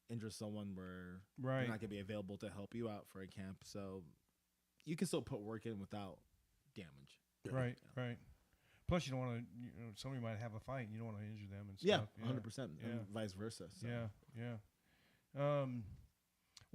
injure someone where Right. they're not gonna be available to help you out for a camp. So you can still put work in without damage. Right. Right. Plus, you don't want to. Somebody might have a fight. And you don't want to injure them and Yeah, stuff. 100%, Yeah. and vice versa. So. Yeah. Yeah.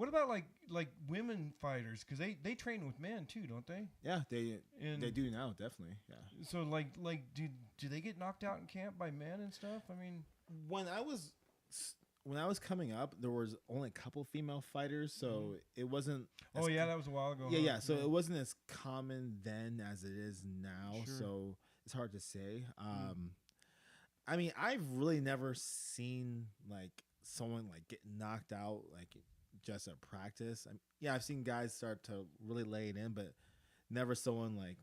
What about like women fighters? Because they train with men too, don't they? Yeah, they And do now, definitely. Yeah. so like do they get knocked out in camp by men and stuff? I mean, When I was coming up, there was only a couple female fighters, so it wasn't. oh yeah, that was a while ago. Yeah, huh? yeah. So it wasn't as common then as it is now. Sure. So it's hard to say. I mean, I've really never seen like someone like get knocked out like just at practice. Yeah, I've seen guys start to really lay it in, but never someone like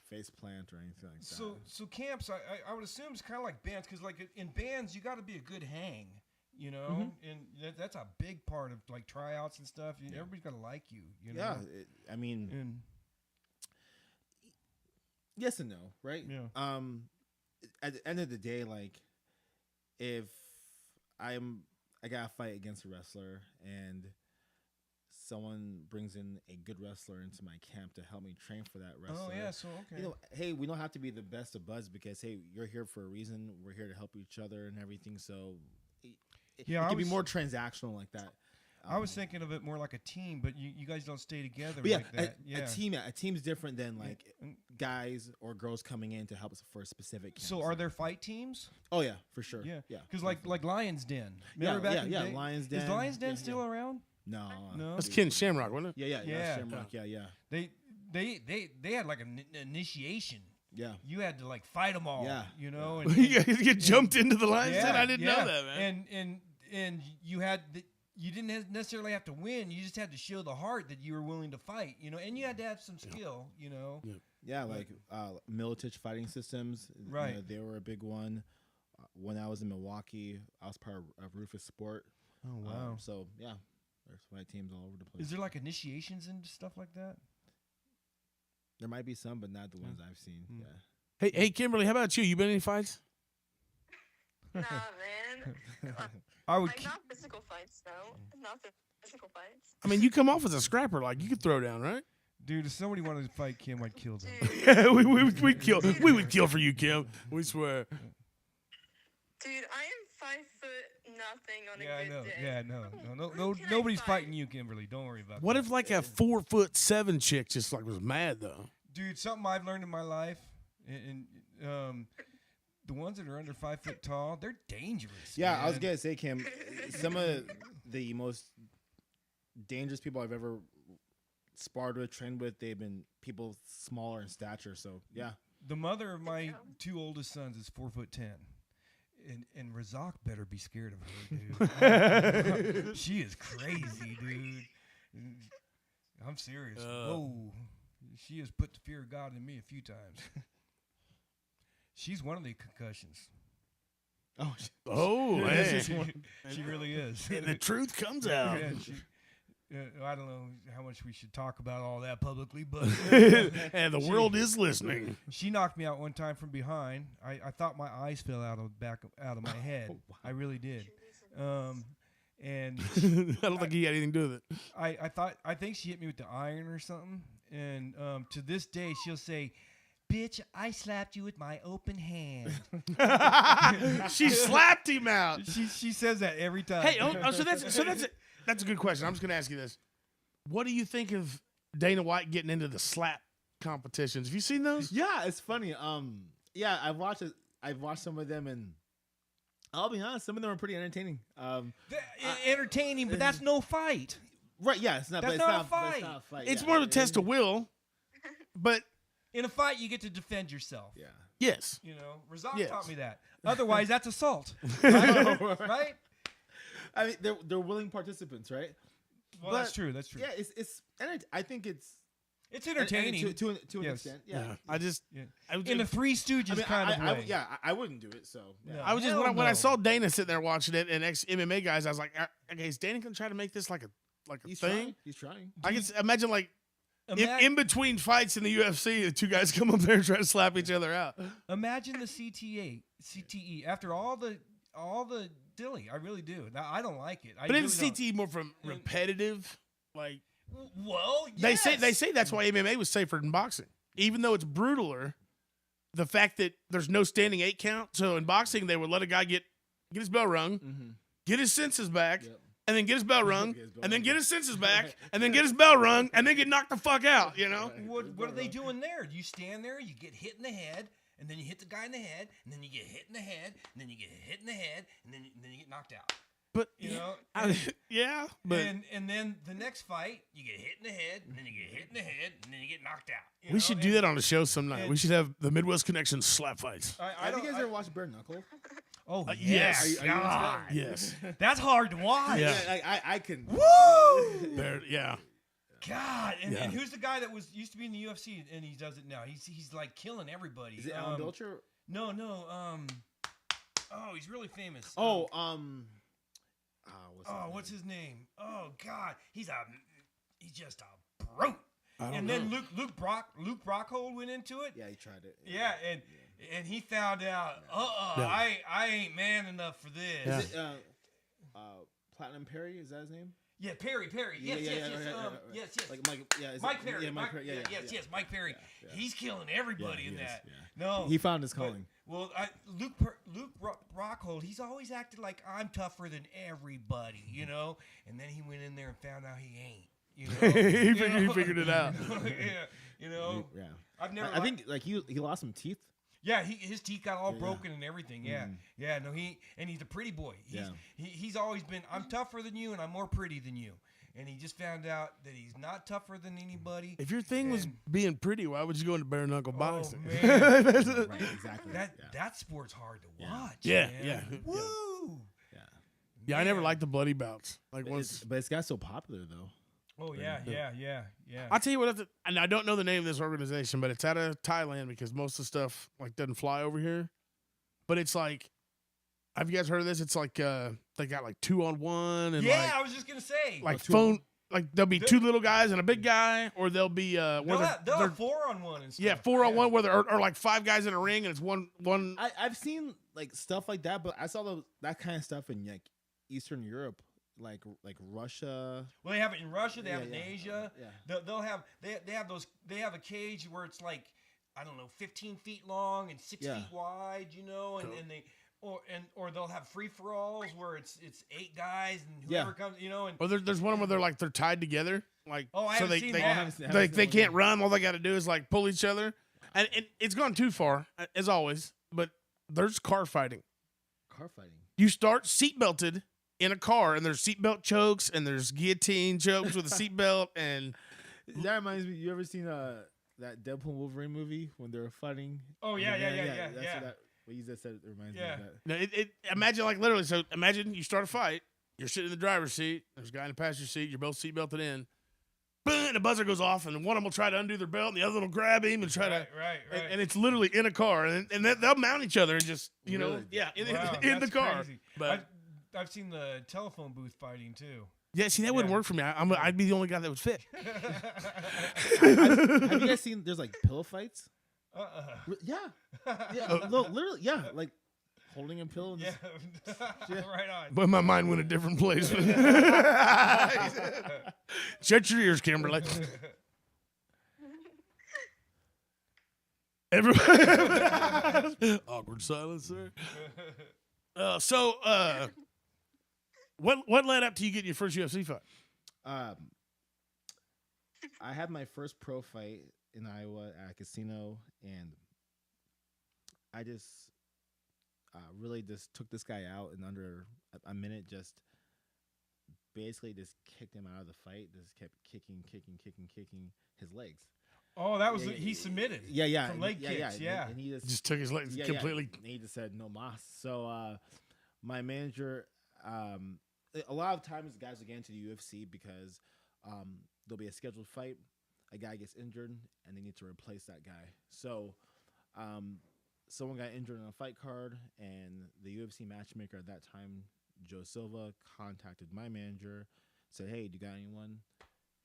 face plant or anything like that. So camps, I would assume it's kind of like bands, because like in bands you got to be a good hang, you know, and that's a big part of like tryouts and stuff. Everybody's got to like you, you know. Yeah, I mean, And yes and no, right? Yeah. At the end of the day, like if I gotta fight against a wrestler and someone brings in a good wrestler into my camp to help me train for that wrestler. oh yeah, so okay. You know, hey, we don't have to be the best of buds because hey, you're here for a reason. We're here to help each other and everything. So it Yeah, I can be was- more transactional like that. I was thinking of it more like a team, but you guys don't stay together But yeah, like that. a team's different than like Mm. guys or girls coming in to help us for a specific. So camp. are there fight teams? Oh yeah, for sure. Yeah, yeah. Because like Lions Den. Yeah, Remember back yeah, in the yeah. day? Lions Den. Is Lions Den yeah, still yeah. around? No, No? That's Ken Shamrock, wasn't it? Yeah, Yeah. Shamrock. Yeah. They had like an initiation. Yeah. You had to like fight them all. Yeah. You know. You guys get jumped into the lines. Yeah, I didn't yeah. know that, man. And you had you didn't necessarily have to win. You just had to show the heart that you were willing to fight. You know, and you had to have some skill. You know. Yeah. Yeah, like Militich fighting systems. Right. You know, they were a big one. When I was in Milwaukee, I was part of Rufus Sport. Oh wow. So yeah, there's fight teams all over the place. Is there like initiations and stuff like that? There might be some, but not the ones I've seen. Mm. Yeah. Hey, Kimberly, how about you? You been in any fights? Nah, man. I would. Like, not physical fights, no. Not physical fights. I mean, you come off as a scrapper. Like, you could throw down, right? Dude, if somebody wanted to fight Kim, I'd kill them. Dude, we would kill for you, Kim. We swear. dude, I am 5'0" nothing on Yeah, a I good know. day. Yeah, no, Who can I nobody's fight? fighting you, Kimberly. Don't worry about What that. if like a 4'7" chick just like was mad though? Dude, something I've learned in my life, and the ones that are under 5 foot tall, they're dangerous. Yeah, I was man. gonna say, Kim, some of the most dangerous people I've ever sparred with, trained with, they've been people smaller in stature. So yeah, The mother of my Yeah. 2 oldest sons is 4'10", and Razak better be scared of her, dude. She is crazy, dude. I'm serious. Whoa, she has put the fear of God in me a few times. She's one of the concussions. oh, Oh, man. She really is. And the truth comes out. I don't know how much we should talk about all that publicly, but And the world is listening. she knocked me out one time from behind. I thought my eyes fell out of my head. I really did. And I don't think he had anything to do with it. I think she hit me with the iron or something. And to this day, she'll say, "Bitch, I slapped you with my open hand." She slapped him out. She says that every time. Hey, that's a good question. I'm just gonna ask you this: what do you think of Dana White getting into the slap competitions? Have you seen those? yeah, it's funny. Yeah, I've watched it. I've watched some of them, and I'll be honest, some of them are pretty entertaining. Entertaining, but that's no fight. Right? Yeah, it's not. That's but it's not a not, but it's fight. not a fight. It's yeah. more of a test of will, but In a fight, you get to defend yourself. Yeah. yes. You know, Razak Yes. taught me that. Otherwise, that's assault. Right? Right? I mean, they're willing participants, right? Well, But- that's true. That's true. Yeah, I think it's It's entertaining. to an Yes. extent. Yeah. I just, Yeah. I was In a Three Stooges I mean, kind of way. I wouldn't do it. So yeah. No. I was just Hell when I no. saw Dana sitting there watching it and ex MMA guys, I was like, okay, is Dana gonna try to make this like a He's thing? trying. He's trying. I can imagine like Ima- in between fights in the UFC, the two guys come up there and try to slap each other out. Imagine the CTE after all the dilly. I really do. Now, I don't like it. I But really isn't don't. CTE more from repetitive? Like Well, they yes. say that's why MMA was safer than boxing, even though it's brutaler. The fact that there's no standing 8 count, so in boxing they would let a guy get his bell rung, Mm-hmm. get his senses back, Yep. and then get his bell rung, Get his bell and then rung. get his senses back, and then get his bell rung, and then get knocked the fuck out, you know? What are they doing there? You stand there, you get hit in the head, and then you hit the guy in the head, and then you get hit in the head, and then you get hit in the head, and then you get knocked out. But, You know? yeah, but And then the next fight, you get hit in the head, and then you get hit in the head, and then you get knocked out. You we know? should do that on the show some night. and- We should have the Midwest Connection slap fights. Have you guys ever watched Bare Knuckle? Oh, yes. yes. Are you into God. that? Yes. That's hard to watch. Yeah. Like, I can. Woo! There, yeah. God, and Yeah. who's the guy that used to be in the UFC and he does it now? He's like killing everybody. Is it Alan Belcher? No. Oh, he's really famous. Oh, what's his name? Oh God, he's just a brute. I don't And know. then Luke Brockhold went into it. Yeah, he tried it. Yeah, and he found out. Yeah. I ain't man enough for this. Yeah. Is it Platinum Perry? Is that his name? Yeah, Perry. Yes, yes. Like Mike. Yeah, Mike Perry. Yeah, Mike Perry. Yeah, Yes, Mike Perry. Yeah. He's killing everybody Yeah, in he is, that. yeah. No, He found his but- calling. Well, Luke Rockhold, he's always acted like I'm tougher than everybody, you know. And then he went in there and found out he ain't. You know, He figured it out. Yeah, you know. Yeah. I've never. I think like he lost some teeth. Yeah, his teeth got all Yeah. broken and everything. Yeah, Mhm. yeah. No, he's a pretty boy. Yeah. He's always been. I'm tougher than you, and I'm more pretty than you. And he just found out that he's not tougher than anybody. If your thing was And- being pretty, why would you go into bare knuckle boxing? man. That's a- Right. Exactly. That sport's hard to Yeah. watch. Yeah, man. yeah. Woo! Yeah. yeah, I never Man. liked the bloody bouts. Like once, But it's got so popular though. Oh yeah. I'll tell you what, and I don't know the name of this organization, but it's out of Thailand because most of the stuff like doesn't fly over here. But it's like, have you guys heard of this? It's like they got like 2-on-1 and Yeah, I was just gonna say. like two- phone. Like there'll be The- two little guys and a big guy, or there'll be they'll where have they're 4-on-1 and stuff. yeah 4-on-1 where there or like 5 guys in a ring and it's one. I've seen like stuff like that, but I saw that kind of stuff in like Eastern Europe, like Russia. Well, they have it in Russia. They have it in Yeah. Asia. Yeah. They'll have they have those. They have a cage where it's like, I don't know, 15 feet long and 6 Yeah. feet wide. You know, and, Cool. and they. Or they'll have free for alls where it's 8 guys and Yeah. whoever comes, you know, and Or there's one where they're tied together, like Oh, I so haven't they seen they, that. I haven't seen they that can't one. run. All they got to do is like pull each other, and it's gone too far as always. But there's car fighting. Car fighting. You start seatbelted in a car, and there's seatbelt chokes, and there's guillotine chokes with a seatbelt, and That reminds me. You ever seen that Deadpool Wolverine movie when they were fighting? Oh, yeah. That's what you just said. It reminds Yeah. me of that. no, imagine like literally. So imagine you start a fight. You're sitting in the driver's seat. There's a guy in the passenger seat. You're both seatbelted in. Boom, and the buzzer goes off, and one of them will try to undo their belt, and the other one will grab him and try to. right. And it's literally in a car, and they'll mount each other and just know, Really? yeah, in Wow, the that's car. crazy. But I've seen the telephone booth fighting too. yeah, see, that wouldn't Yeah. work for me. I'd be the only guy that would fit. Have you guys seen? There's like pillow fights. Yeah. Yeah. No, literally. Yeah. Like holding a pill. And Yeah. Yeah. Right on. But my mind went a different place. Shut your ears, Kimberly. Everybody, awkward silence there. What led up to you getting your first UFC fight? I had my first pro fight in Iowa at a casino, and I just really just took this guy out in under a minute. Just basically just kicked him out of the fight. Just kept kicking his legs. Oh, that was Yeah, he submitted. Yeah. From leg kicks, yeah. And he Just took his legs yeah, completely. Yeah. And he just said no mas. So my manager, a lot of times guys will get into the UFC because there'll be a scheduled fight, a guy gets injured, and they need to replace that guy. So someone got injured on a fight card, and the UFC matchmaker at that time, Joe Silva, contacted my manager, said, "Hey, do you got anyone?"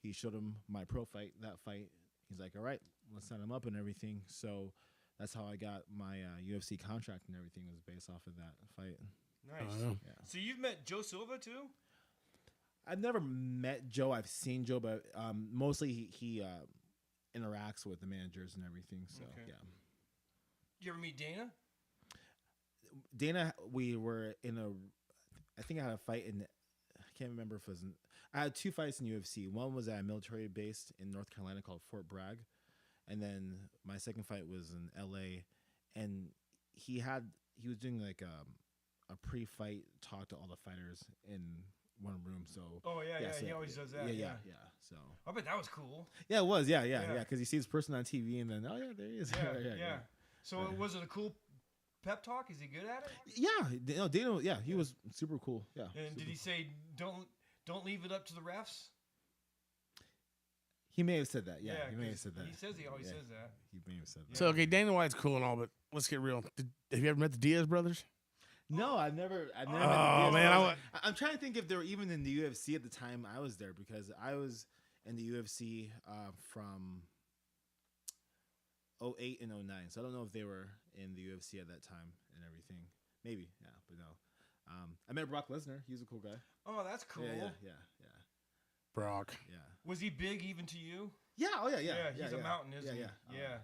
He showed him my pro fight, that fight. He's like, "All right, let's sign him up and everything." So that's how I got my UFC contract and everything was based off of that fight. Nice. Yeah. So you've met Joe Silva too? I've never met Joe. I've seen Joe, but mostly he interacts with the managers and everything. So Okay. yeah. Did you ever meet Dana? Dana, we were in I think I had a fight in, I can't remember if it was. I had 2 fights in UFC. One was at a military base in North Carolina called Fort Bragg, and then my second fight was in LA, and he was doing like a pre-fight talk to all the fighters in one room. So Oh yeah, so he always does that. yeah. So I bet that was cool. yeah, it was yeah. Yeah. Because you see this person on TV, and then oh yeah, there he is. Yeah. So was it a cool pep talk? Is he good at it? Yeah, no, Dana. Yeah, he was super cool. Yeah. And super did he say don't leave it up to the refs? He may have said that. Yeah, he may have 'cause said that. He says he always says that. He may have said that. So okay, Dana White's cool and all, but let's get real. Have you ever met the Diaz brothers? No, I've never. Oh, met the Diaz man, brothers. I'm trying to think if they were even in the UFC at the time I was there, because I was in the UFC from 08 and 09. So I don't know if they were in the UFC at that time and everything. Maybe, yeah, but no. I met Brock Lesnar. He's a cool guy. Oh, that's cool. Yeah. Brock. Yeah. Was he big even to you? Yeah. Oh yeah. He's a mountain, isn't he? Yeah. Yeah.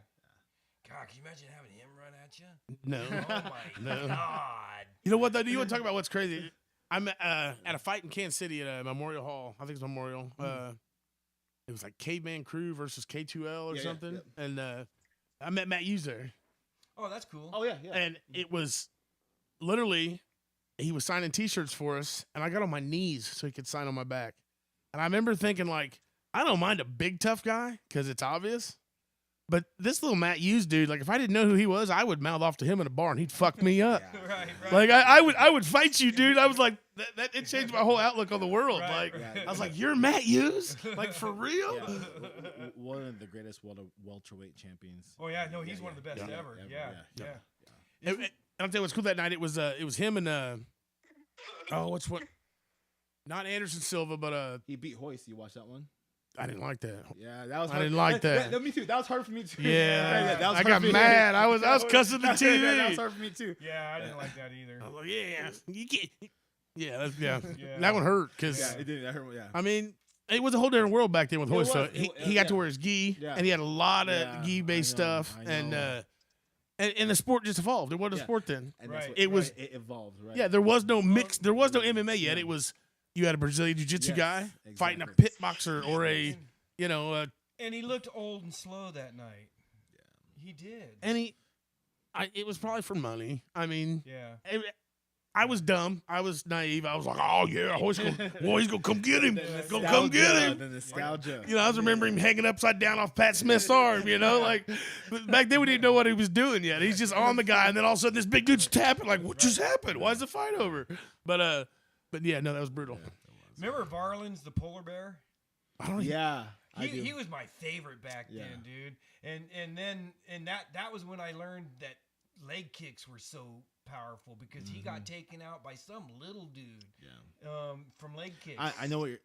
God, can you imagine having him run at you? No. Oh my No. God. You know what though? Do you want to talk about what's crazy? I'm at a fight in Kansas City at a Memorial Hall. I think it's Memorial. It was like Caveman Crew versus K2L or something. Yeah. And I met Matt Hughes there. Oh, that's cool. Oh yeah. And it was literally, he was signing T-shirts for us, and I got on my knees so he could sign on my back. And I remember thinking, like, I don't mind a big tough guy because it's obvious. But this little Matt Hughes dude, like, if I didn't know who he was, I would mouth off to him in a bar and he'd fuck me up. Right. Like, I would fight you, dude. I was like, that it changed my whole outlook on the world. Right, like, right. I was like, you're Matt Hughes? Like, for real? Yeah. One of the greatest welterweight champions. Oh yeah, no, he's one of the best Yeah. ever. Yeah. And I'll tell you what's cool that night. It was him and not Anderson Silva, but He beat Hoist. You watch that one? I didn't like that. Yeah, that was. I Hard. didn't like that. Me too. That was hard for me too. Yeah, that was I hard got for me. mad. I was cussing the That TV. was hard for me too. Yeah, I didn't like that either. I was like, yeah, you get. Yeah, Yeah. that one hurt because Yeah, it did. That hurt. Yeah. I mean, it was a whole different world back then with It Hoist. So was. he got to wear his gi, Yeah. and he had a lot of Yeah, gi-based I know, stuff, I know. and the sport just evolved. It wasn't a Yeah. sport then. And Right. that's what, It was- it evolved. Right. Yeah, there was no mix. There was no MMA yet. It was you had a Brazilian jiu-jitsu Yes, guy fighting a exactly. pit boxer or a And he looked old and slow that night. Yeah. He did. it was probably for money. I mean, Yeah. I was dumb. I was naive. I was like, oh yeah, he's gonna come get him. The Gonna come get nostalgia, him. The nostalgia. You know, I was remembering him hanging upside down off Pat Smith's arm, you know, like but back then we didn't know what he was doing yet. He's just on the guy, and then all of a sudden this big dude's tapping, like, what just happened? Why is the fight over? But yeah, no, that was brutal. Remember Varlin's the polar bear? I don't even, Yeah. I do. He was my favorite back Yeah. then, dude. And that was when I learned that leg kicks were so powerful because he got taken out by some little dude. Yeah. From leg kicks. I know I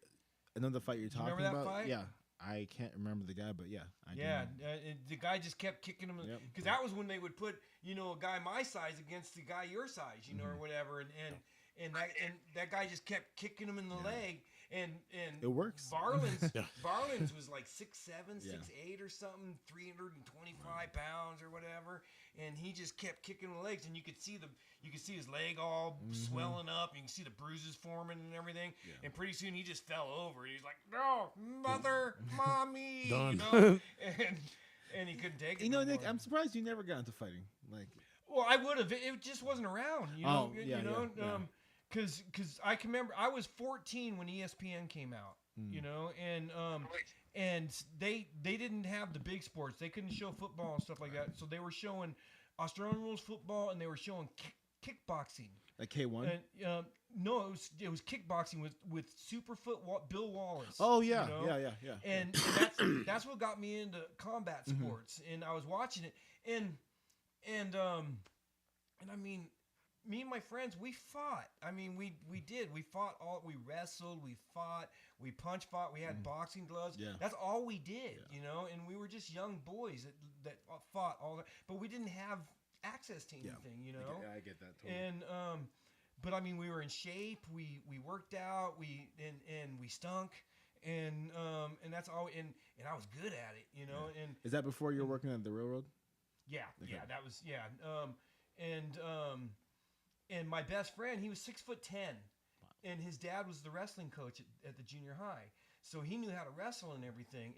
know the fight you're Do you talking remember that about. fight? Yeah. I can't remember the guy, but yeah, I do. Yeah, know. the guy just kept kicking him Yep. because that was when they would put a guy my size against the guy your size, or whatever, and that guy just kept kicking him in the leg, and It works. Barlin's was like 6'7", Yeah. 6'8" or something, 325 pounds or whatever, and he just kept kicking the legs, and you could see his leg all swelling up, you can see the bruises forming and everything, and pretty soon he just fell over. He's like, "No, mother, mommy," Done. and he couldn't take it. You know, no Nick, more. I'm surprised you never got into fighting. Like, Well, I would have. It just wasn't around, Oh, yeah, yeah. Because I can remember I was 14 when ESPN came out, and they didn't have the big sports. They couldn't show football and stuff like that. So they were showing Australian rules football, and they were showing kickboxing. like K1. And no, it was kickboxing with Superfoot Bill Wallace. Oh yeah, you know? yeah. And that's what got me into combat sports. And I was watching it, and I mean, me and my friends, we fought. I mean, we did. We fought we wrestled, we fought, we punch fought, we had boxing gloves. Yeah. That's all we did, and we were just young boys that fought all that. But we didn't have access to anything, I get that totally. And but I mean, we were in shape. We worked out. We stunk, and that's all. And I was good at it, And Is that before you were working at the railroad? yeah, Okay. yeah, that was and my best friend, he was 6'10", and his dad was the wrestling coach at the junior high, so he knew how to wrestle and everything.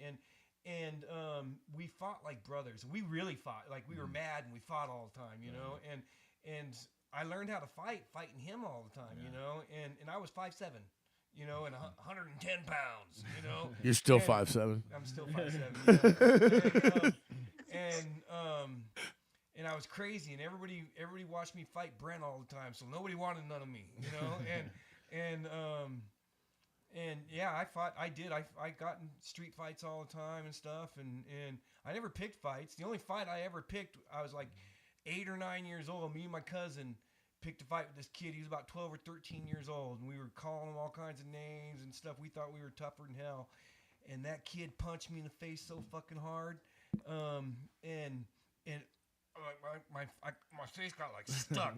And we fought like brothers. We really fought. Like we were mad and we fought all the time, you know. And I learned how to fighting him all the time, you know. And I was 5'7", you know, and 110 pounds, you know. You're still 5'7". I'm still 5'7". Yeah. And I was crazy, and everybody watched me fight Brent all the time, so nobody wanted none of me, you know. And yeah, I got in street fights all the time and stuff, and I never picked fights. The only fight I ever picked, I was like 8 or 9 years old. Me and my cousin picked a fight with this kid. He was about 12 or 13 years old, and we were calling him all kinds of names and stuff. We thought we were tougher than hell, and that kid punched me in the face so fucking hard, and my face got like stuck,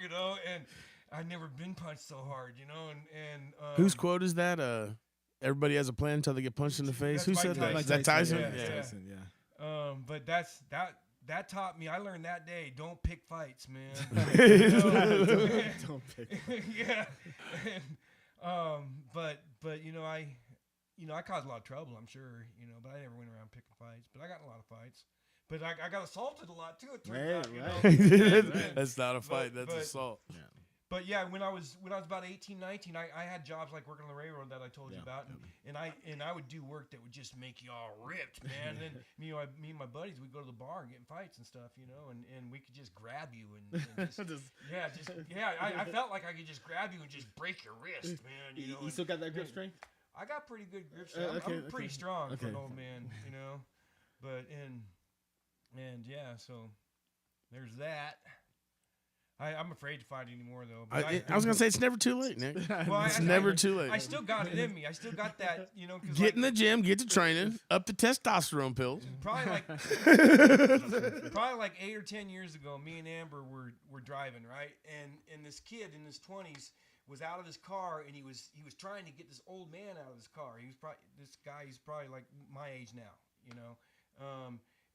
you know, and I'd never been punched so hard, you know, and Whose quote is that? Everybody has a plan until they get punched in the face. Who said that? Is that Tyson? Yeah. But that taught me. I learned that day. Don't pick fights, man. Don't pick. Yeah. But I caused a lot of trouble. I'm sure, you know, but I never went around picking fights. But I got in a lot of fights. But I got assaulted a lot too. It turns out, you know? That's not a fight. That's assault. Yeah. But yeah, when I was about 18, 19, I had jobs like working on the railroad that I told you about, and I would do work that would just make you all ripped, man. And then me and my buddies, we'd go to the bar and get in fights and stuff, you know, and we could just grab you and I felt like I could just grab you and just break your wrist, man. You know, you still got that grip strength? I got pretty good grip strength. I'm pretty strong for an old man, you know. But and yeah, so there's that. I'm afraid to fight anymore, though. But I was going to say, it's never too late, Nick. Well, it's never too late. I still got it in me. I still got that, you know. Get in the gym, get to training, up the testosterone pills. Probably like 8 or 10 years ago, me and Amber were driving, right? And this kid in his 20s was out of his car, and he was trying to get this old man out of his car. He's probably like my age now, you know.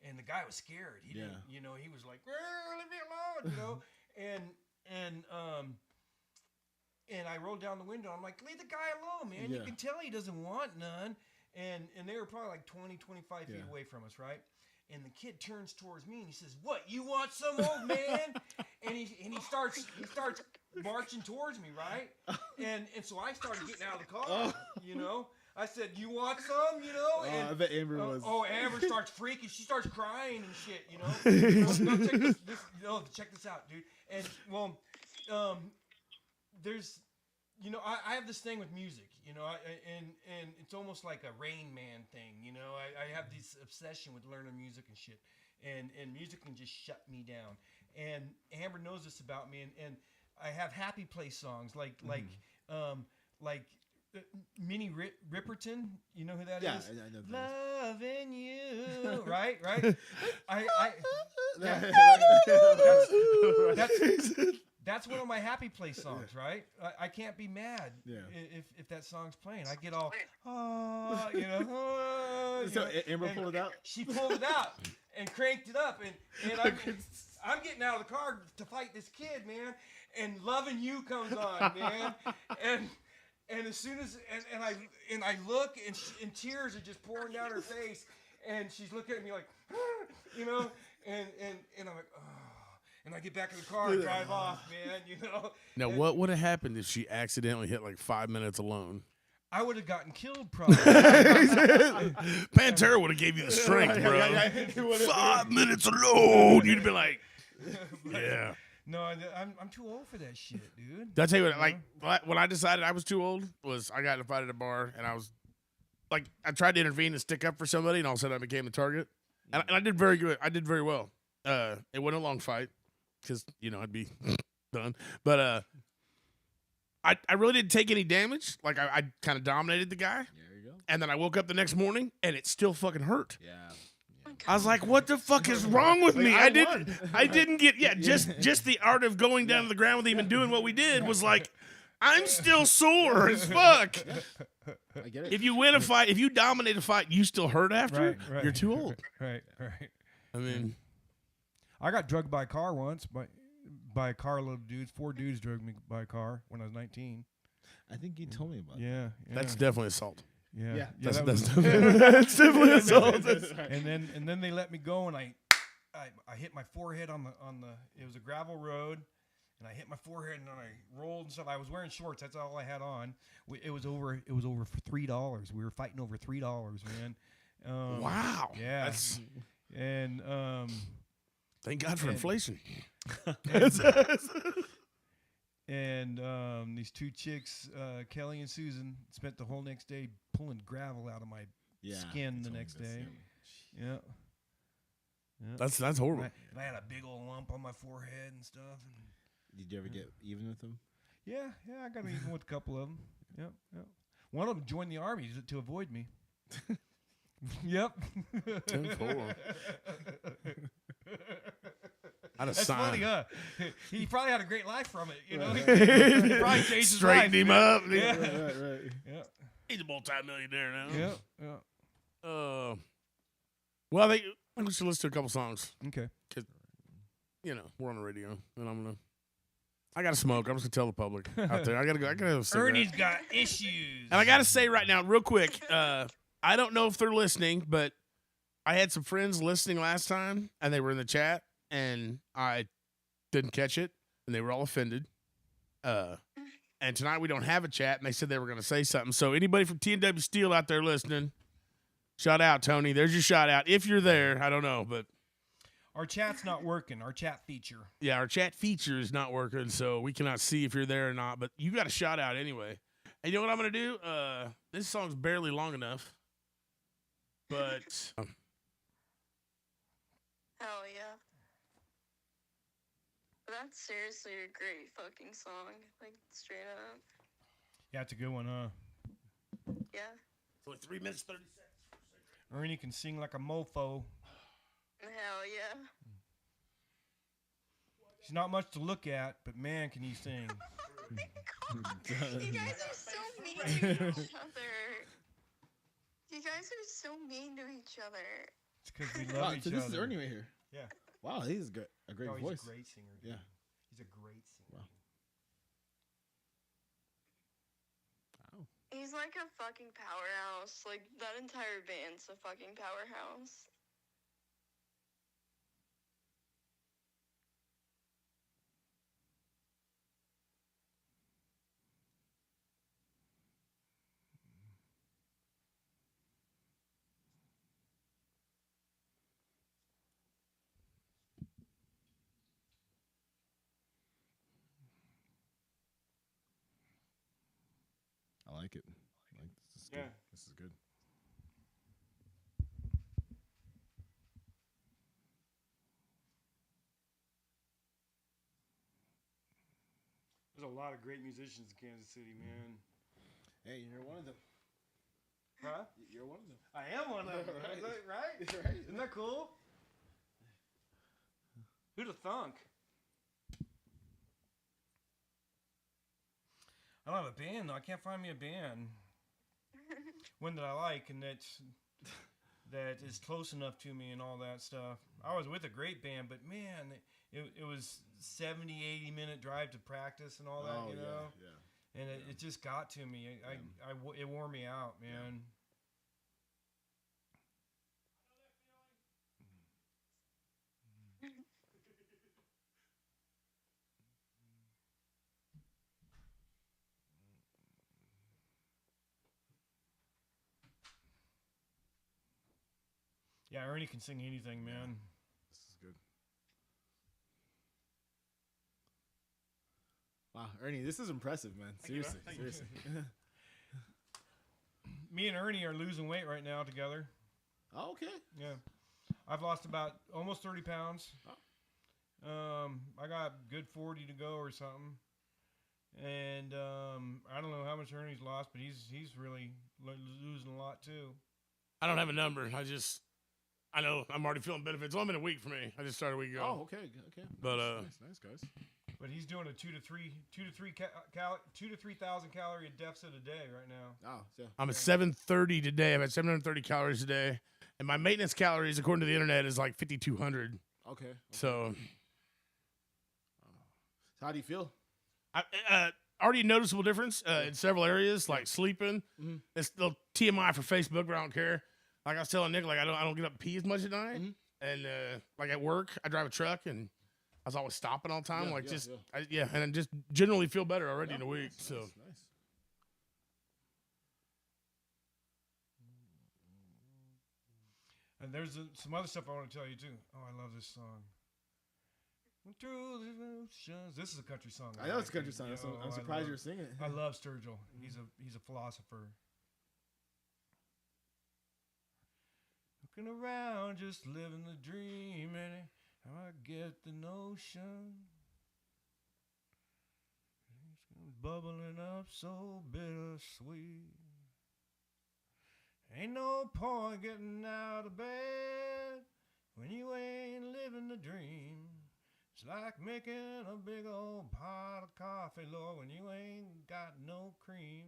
And the guy was scared. He didn't, you know, he was like, leave me alone, you know. And I rolled down the window. I'm like, leave the guy alone, man. You can tell he doesn't want none. And they were probably like 20, 25 feet away from us, right? And the kid turns towards me and he says, "What, you want some, old man?" and he starts marching towards me, right? And so I started getting out of the car, you know. I said, "You want some?" You know. And, I bet Amber was. Amber starts freaking. She starts crying and shit. You know. No, check this out, dude. And well, there's, you know, I have this thing with music. You know, and it's almost like a Rain Man thing. You know, I have this obsession with learning music and shit. And music can just shut me down. And Amber knows this about me. And I have happy place songs like Minnie Riperton, you know who that is? Yeah, I know that. Loving you, right? That's one of my happy place songs, right? I can't be mad if that song's playing. I get all, you know. So Amber pulled it out? She pulled it out and cranked it up, and I'm getting out of the car to fight this kid, man, and Loving You comes on, man, And as soon as I look and tears are just pouring down her face, and she's looking at me like, you know, and I'm like, oh, and I get back in the car and drive off, man, you know. Now, what would have happened if she accidentally hit like 5 minutes alone? I would have gotten killed, probably. Pantera would have gave you the strength, bro. 5 minutes alone, you'd be like, yeah. No, I'm too old for that shit, dude. Did I tell you what? Like when I decided I was too old, was I got in a fight at a bar, and I was like, I tried to intervene and stick up for somebody, and all of a sudden I became the target, and I did very good. I did very well. It wasn't a long fight because you know I'd be done, but I really didn't take any damage. Like I kind of dominated the guy. There you go. And then I woke up the next morning, and it still fucking hurt. Yeah. I was like, "What the fuck is wrong with me?" I didn't get just the art of going down to the ground with him and doing what we did was like, I'm still sore as fuck. I get it. If you win a fight, if you dominate a fight, you still hurt after. Right. You're too old. Right. I mean, I got drugged by a car once by a carload of dudes. 4 dudes drugged me by a car when I was 19. I think you told me about that. Yeah, That's definitely assault. yeah, Yeah. yeah. That's, that was- that's definitely assault. and then they let me go, and I hit my forehead on the it was a gravel road, and I hit my forehead, and then I rolled and stuff. I was wearing shorts. That's all I had on. It was over for $3. We were fighting over $3, man. Wow. Yeah. That's, And thank God for and- inflation. and these two chicks, Kelly and Susan, spent the whole next day pulling gravel out of my skin you the told me next this, day. yeah. Yeah. Yeah. That's horrible. And I had a big old lump on my forehead and stuff. And Did you ever get even with them? yeah, I got even with a couple of them. Yep, yep. One of them joined the army to avoid me. Yep. Out of That's sign. funny, huh? He probably had a great life from it, you know. He probably changed his Straightened life, him man. up. Yeah. Right. Yeah. He's a multi-millionaire now. Yeah. Yeah. Well, I think we should listen to a couple songs. Okay. You know, we're on the radio, and I gotta smoke. I'm just gonna tell the public out there. I gotta go. I gotta have a cigarette. Ernie's got issues. And I gotta say right now, real quick, I don't know if they're listening, but I had some friends listening last time, and they were in the chat, and I didn't catch it, and they were all offended. And tonight we don't have a chat, and they said they were gonna say something. So anybody from T&W Steel out there listening, shout out, Tony. There's your shout out. If you're there, I don't know, but Our chat's not working. Our chat feature. yeah, our chat feature is not working, so we cannot see if you're there or not. But you got a shout out anyway. And you know what I'm gonna do? This song's barely long enough, but Hell yeah. That's seriously a great fucking song. Like, straight up. Yeah, it's a good one, huh? Yeah. for 3 minutes 30 seconds. Ernie can sing like a mofo. Hell yeah. She's not much to look at, but man, can he sing. Oh my god. You guys are so mean to each other. You guys are so mean to each other. It's because we Wow, love each so other. this is Ernie right here. Yeah. Wow, he's a great Oh, he's voice. a great singer. Dude. Yeah. He's a great singer. Wow. Wow. He's like a fucking powerhouse. Like, that entire band's a fucking powerhouse. I like it. This is good. Yeah. This is good. There's a lot of great musicians in Kansas City, man. Hey, you're one of them. Huh? You're one of them. I am one of them. Right. Is that right? Right. Isn't that cool? Who'd have thunk? I don't have a band though. I can't find me a band. One that I like and that is close enough to me and all that stuff. I was with a great band, but man, it was 70, 80-minute drive to practice and all that, Oh, you know. yeah. And it just got to me. It wore me out, man. Yeah, Ernie can sing anything, man. This is good. Wow, Ernie, this is impressive, man. Seriously, seriously. Me and Ernie are losing weight right now together. Oh, okay. Yeah, I've lost about almost 30 pounds. I got good 40 to go or something, and I don't know how much Ernie's lost, but he's really losing a lot too. I don't have a number. I know I'm already feeling benefits. It's only been a week for me. I just started a week ago. Oh, okay. But, nice, guys. But he's doing a 2 to 3,000 calorie deficit a day right now. Oh, yeah. I'm at 730 today. I'm at 730 calories a day, and my maintenance calories, according to the internet, is like 5,200. Okay. So, So how do you feel? already a noticeable difference in several areas, like sleeping. Mm-hmm. It's the TMI for Facebook, but I don't care. Like I was telling Nick, like I don't get up and pee as much at night, and like at work, I drive a truck, and I was always stopping all the time. And I just generally feel better already in a week. Nice, So nice. And there's some other stuff I want to tell you too. Oh, I love this song. Through the oceans. This is a country song. I know it's a country like. song. Yo, So I'm surprised you're singing it. I love Sturgill. He's a philosopher. Looking around, just living the dream, and how I get the notion. It's bubbling up so bittersweet. Ain't no point getting out of bed when you ain't living the dream. It's like making a big old pot of coffee, Lord, when you ain't got no cream.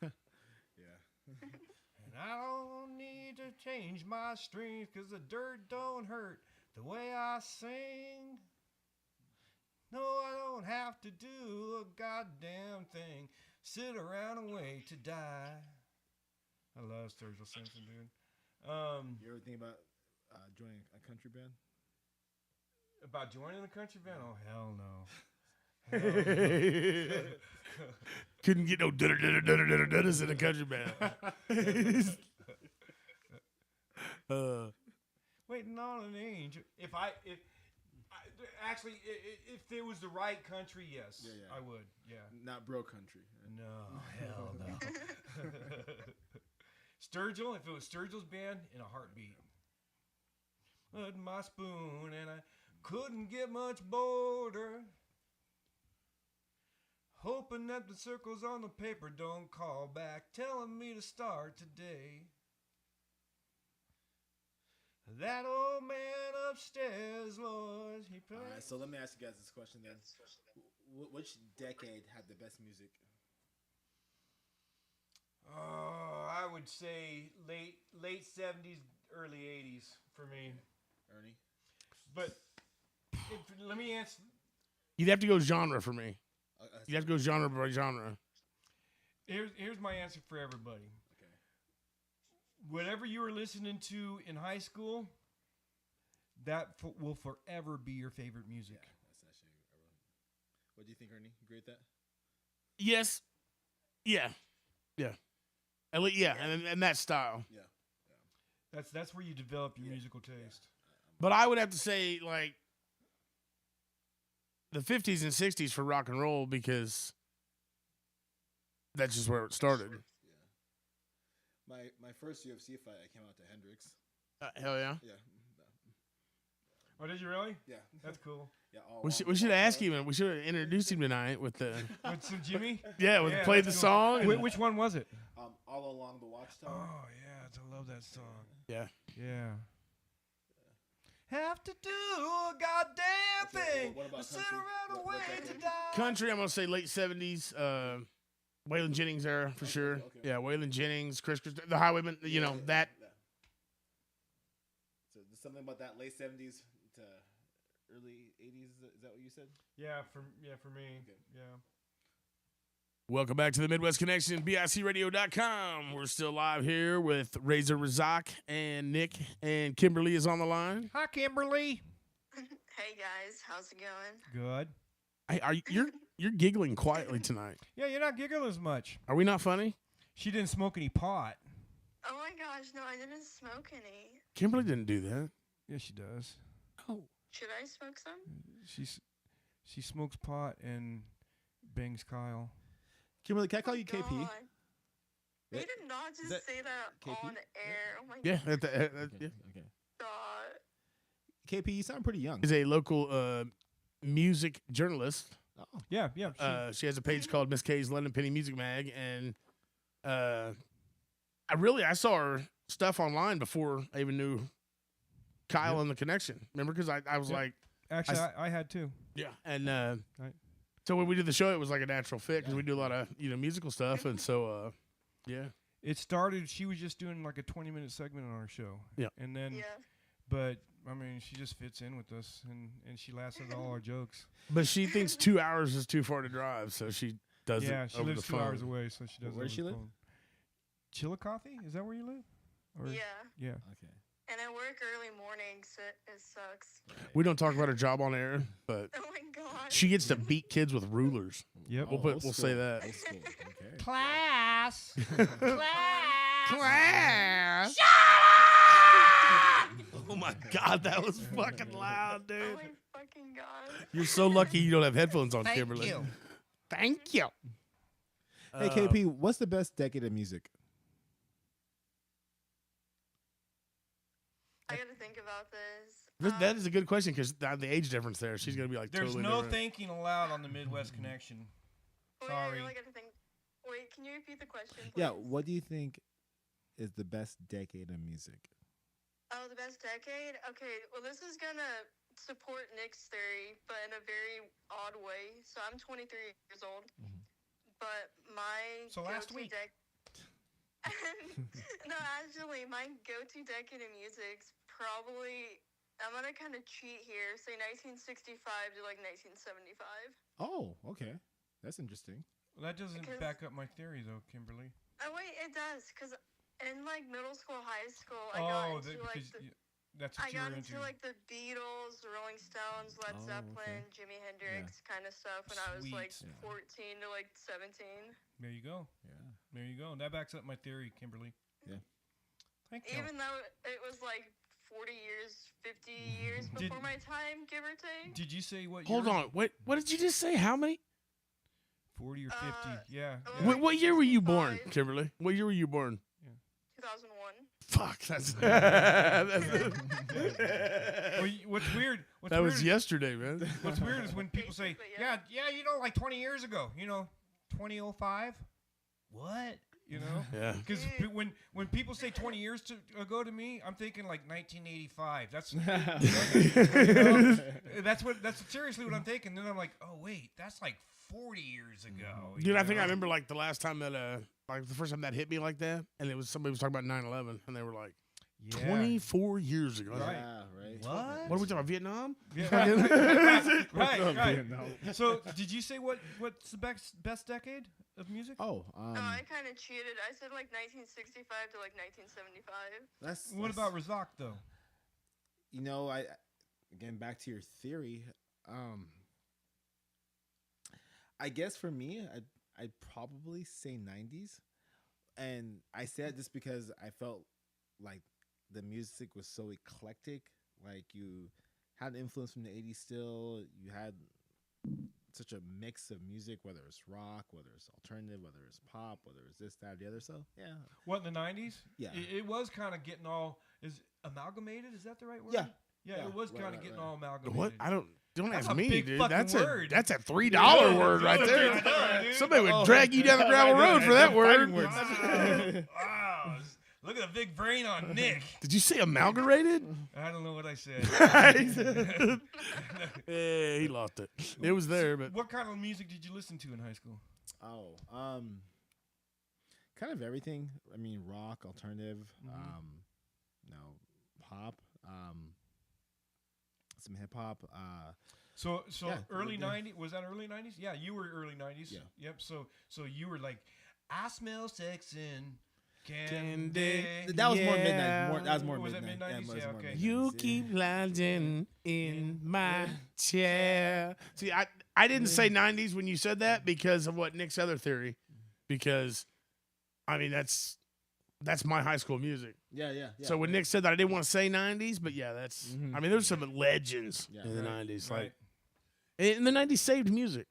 Yeah. And I don't need to change my strings, 'cause the dirt don't hurt the way I sing. No, I don't have to do a goddamn thing. Sit around and wait to die. I love Sturgill Simpson, dude. You ever think about joining a country band? About joining the country band? Oh, hell no. Hell no. couldn't get no dutters in a country band. Waiting on an angel. If there was the right country, yes, Yeah. I would. Yeah. Not bro country. No, hell no. Sturgill, if it was Sturgill's band, in a heartbeat. Put my spoon and I couldn't get much bolder. Hoping that the circles on the paper don't call back, telling me to start today. That old man upstairs, Lord, he plays. All right, so let me ask you guys this question then. Which decade had the best music? Oh, I would say late 70s, early 80s for me. Ernie? But let me answer. You'd have to go genre for me. You'd have to go genre by genre. Here's my answer for everybody. Okay. Whatever you were listening to in high school, that will forever be your favorite music. Yeah, that's actually. What do you think, Ernie? You agree with that? Yes. Yeah. At least, and that style. Yeah. That's where you develop your musical taste. But I would have to say, like, the 50s and 60s for rock and roll, because that's just where it started. Yeah. My first UFC fight, I came out to Hendrix. Hell yeah. Yeah. Oh, did you really? Yeah. That's cool. Yeah. We should ask him, and we should have introduced him tonight with the. With some Jimmy? Played the that's song. Cool. and- Which one was it? All Along the Watchtower. Oh, yeah. I love that song. Yeah. Yeah. Have to do a goddamn thing. What about sit country? around and What wait to decade? die. Country, I'm gonna say late 70s. Waylon Jennings era for sure. Okay. Yeah, Waylon Jennings, Chris, the Highwaymen. You know that. Yeah. So there's something about that late 70s to early 80s. Is that what you said? Yeah, for me. Okay. Yeah. Welcome back to the Midwest Connection, BICRadio.com. We're still live here with Razak and Nick, and Kimberly is on the line. Hi, Kimberly. Hey guys, how's it going? Good. Hey, you're giggling quietly tonight. Yeah, you're not giggling as much. Are we not funny? She didn't smoke any pot. Oh my gosh, no, I didn't smoke any. Kimberly didn't do that. Yeah, she does. Oh, Should I smoke some? She smokes pot and bangs Kyle. Kimberly, can I call you God. KP? You Yeah. did not just that say that KP? on air. Oh my yeah. Okay. god. KP, you sound pretty young. Is a local music journalist. Oh. Yeah. She has a page called Miss K's London Penny Music Mag, and I saw her stuff online before I even knew Kyle and the connection. Remember, because I was like, Actually, I had too. yeah, and Right. so when we did the show, it was like a natural fit because we do a lot of musical stuff, and so yeah. It started. She was just doing like a 20-minute segment on our show. Yeah. And then, Yeah. but I mean, she just fits in with us, and she laughs at all our jokes. But she thinks 2 hours is too far to drive, so she does Yeah, it she over lives the 2 phone. hours away, so she does. Where does she live? Chillicothe? Is that where you live? Or, Yeah. Yeah. Okay. And I work early mornings. It sucks. We don't talk about her job on air, but Oh my god. she gets to beat kids with rulers. Yep. We'll say that. Old school. Okay. Class. Class. Oh my God, that was fucking loud, Oh dude. my fucking god. You're so lucky you don't have headphones on, Thank Kimberly. you. Thank you. Hey, KP, what's the best decade of music? I gotta think about this. That is a good question because the age difference there. She's gonna be like There's totally no different. thinking aloud on the Midwest Connection. Wait, Sorry. I really gotta think. Wait, can you repeat the question, please? Yeah, what do you think is the best decade of music? Oh, the best decade? Okay, well, this is gonna support Nick's theory, but in a very odd way. So I'm 23 years old, but my So last go-to week. no, actually, my go-to decade of music's probably. I'm gonna kind of cheat here. Say 1965 to like 1975. Oh, okay. That's interesting. Well, that doesn't Because- back up my theory, though, Kimberly. Oh wait, it does, cause in like middle school, high school, I got into like the. That's what I you got were into into. like the Beatles, the Rolling Stones, Led Oh, Zeppelin, okay. Jimi Hendrix kind of stuff when I was like Sweet. 14 to like 17. There you go. Yeah. There you go. That backs up my theory, Kimberly. Yeah. Thank you. Even though it was like 40 years, 50 years Did- before my time, give or take. Did you say what? Hold year? on. What did you just say? How many? 40 or 50. Yeah. oh, yeah. What year were you born, 65. Kimberly? What year were you born? 2001. Fuck, that's Well, what's weird? What's that weird was is, yesterday, man. What's weird is when people say, Basically, yeah, yeah. you know, like 20 years ago, 2005. What? You know? Yeah. Because when people say 20 years ago to me, I'm thinking like 1985. That's that's seriously what I'm thinking. Then I'm like, oh wait, that's like 40 years ago. Dude, you I think I know? remember like the last time that like the first time that hit me like that, and it was somebody was talking about 9/11, and they were like, Yeah. 24 years ago. I was like, Right. Yeah, right. What? what are we talking about? Vietnam? Yeah. right. Vietnam. So, did you say what's the best decade of music? Oh, No, I kind of cheated. I said like 1965 to like 1975. What about Razak though? You know, I again back to your theory. I guess for me, I'd probably say 90s, and I said this because I felt like the music was so eclectic. Like you had influence from the 80s still. You had such a mix of music, whether it's rock, whether it's alternative, whether it's pop, whether it's this, that, the other. So yeah, What in the 90s? Yeah. It was kind of getting all amalgamated. Is that the right word? Yeah. Yeah, Yeah, it was right, kind of right, getting right. all amalgamated. What? Don't That's ask a me, big dude. fucking That's word. that's a $3 Yeah, word right that's there. $3, dude. Somebody would Oh. drag you down the gravel road for that word. Wow. Look at the big brain on Nick. Did you say amalgamated? I don't know what I said. Yeah, he lost it. It was there, but What kind of music did you listen to in high school? Oh, kind of everything. I mean, rock, alternative, pop, some hip hop. So Yeah, early yeah. 90s, was that early 90s? Yeah, you were early 90s. Yeah. Yep. So you were like, I smell sex in Candy. candy. That was more Yeah. midnight. That was more Was that midnight. mid-nineties? it was Yeah, more okay. midnights, you yeah. keep lying in my chair. See, I didn't say 90s when you said that because of what Nick's other theory. Because, I mean, that's my high school music. Yeah. So when Nick said that, I didn't want to say 90s, but yeah, that's. Mhm. I mean, there's some legends Yeah. in the Right, 90s. right. Like, in the 90s saved music.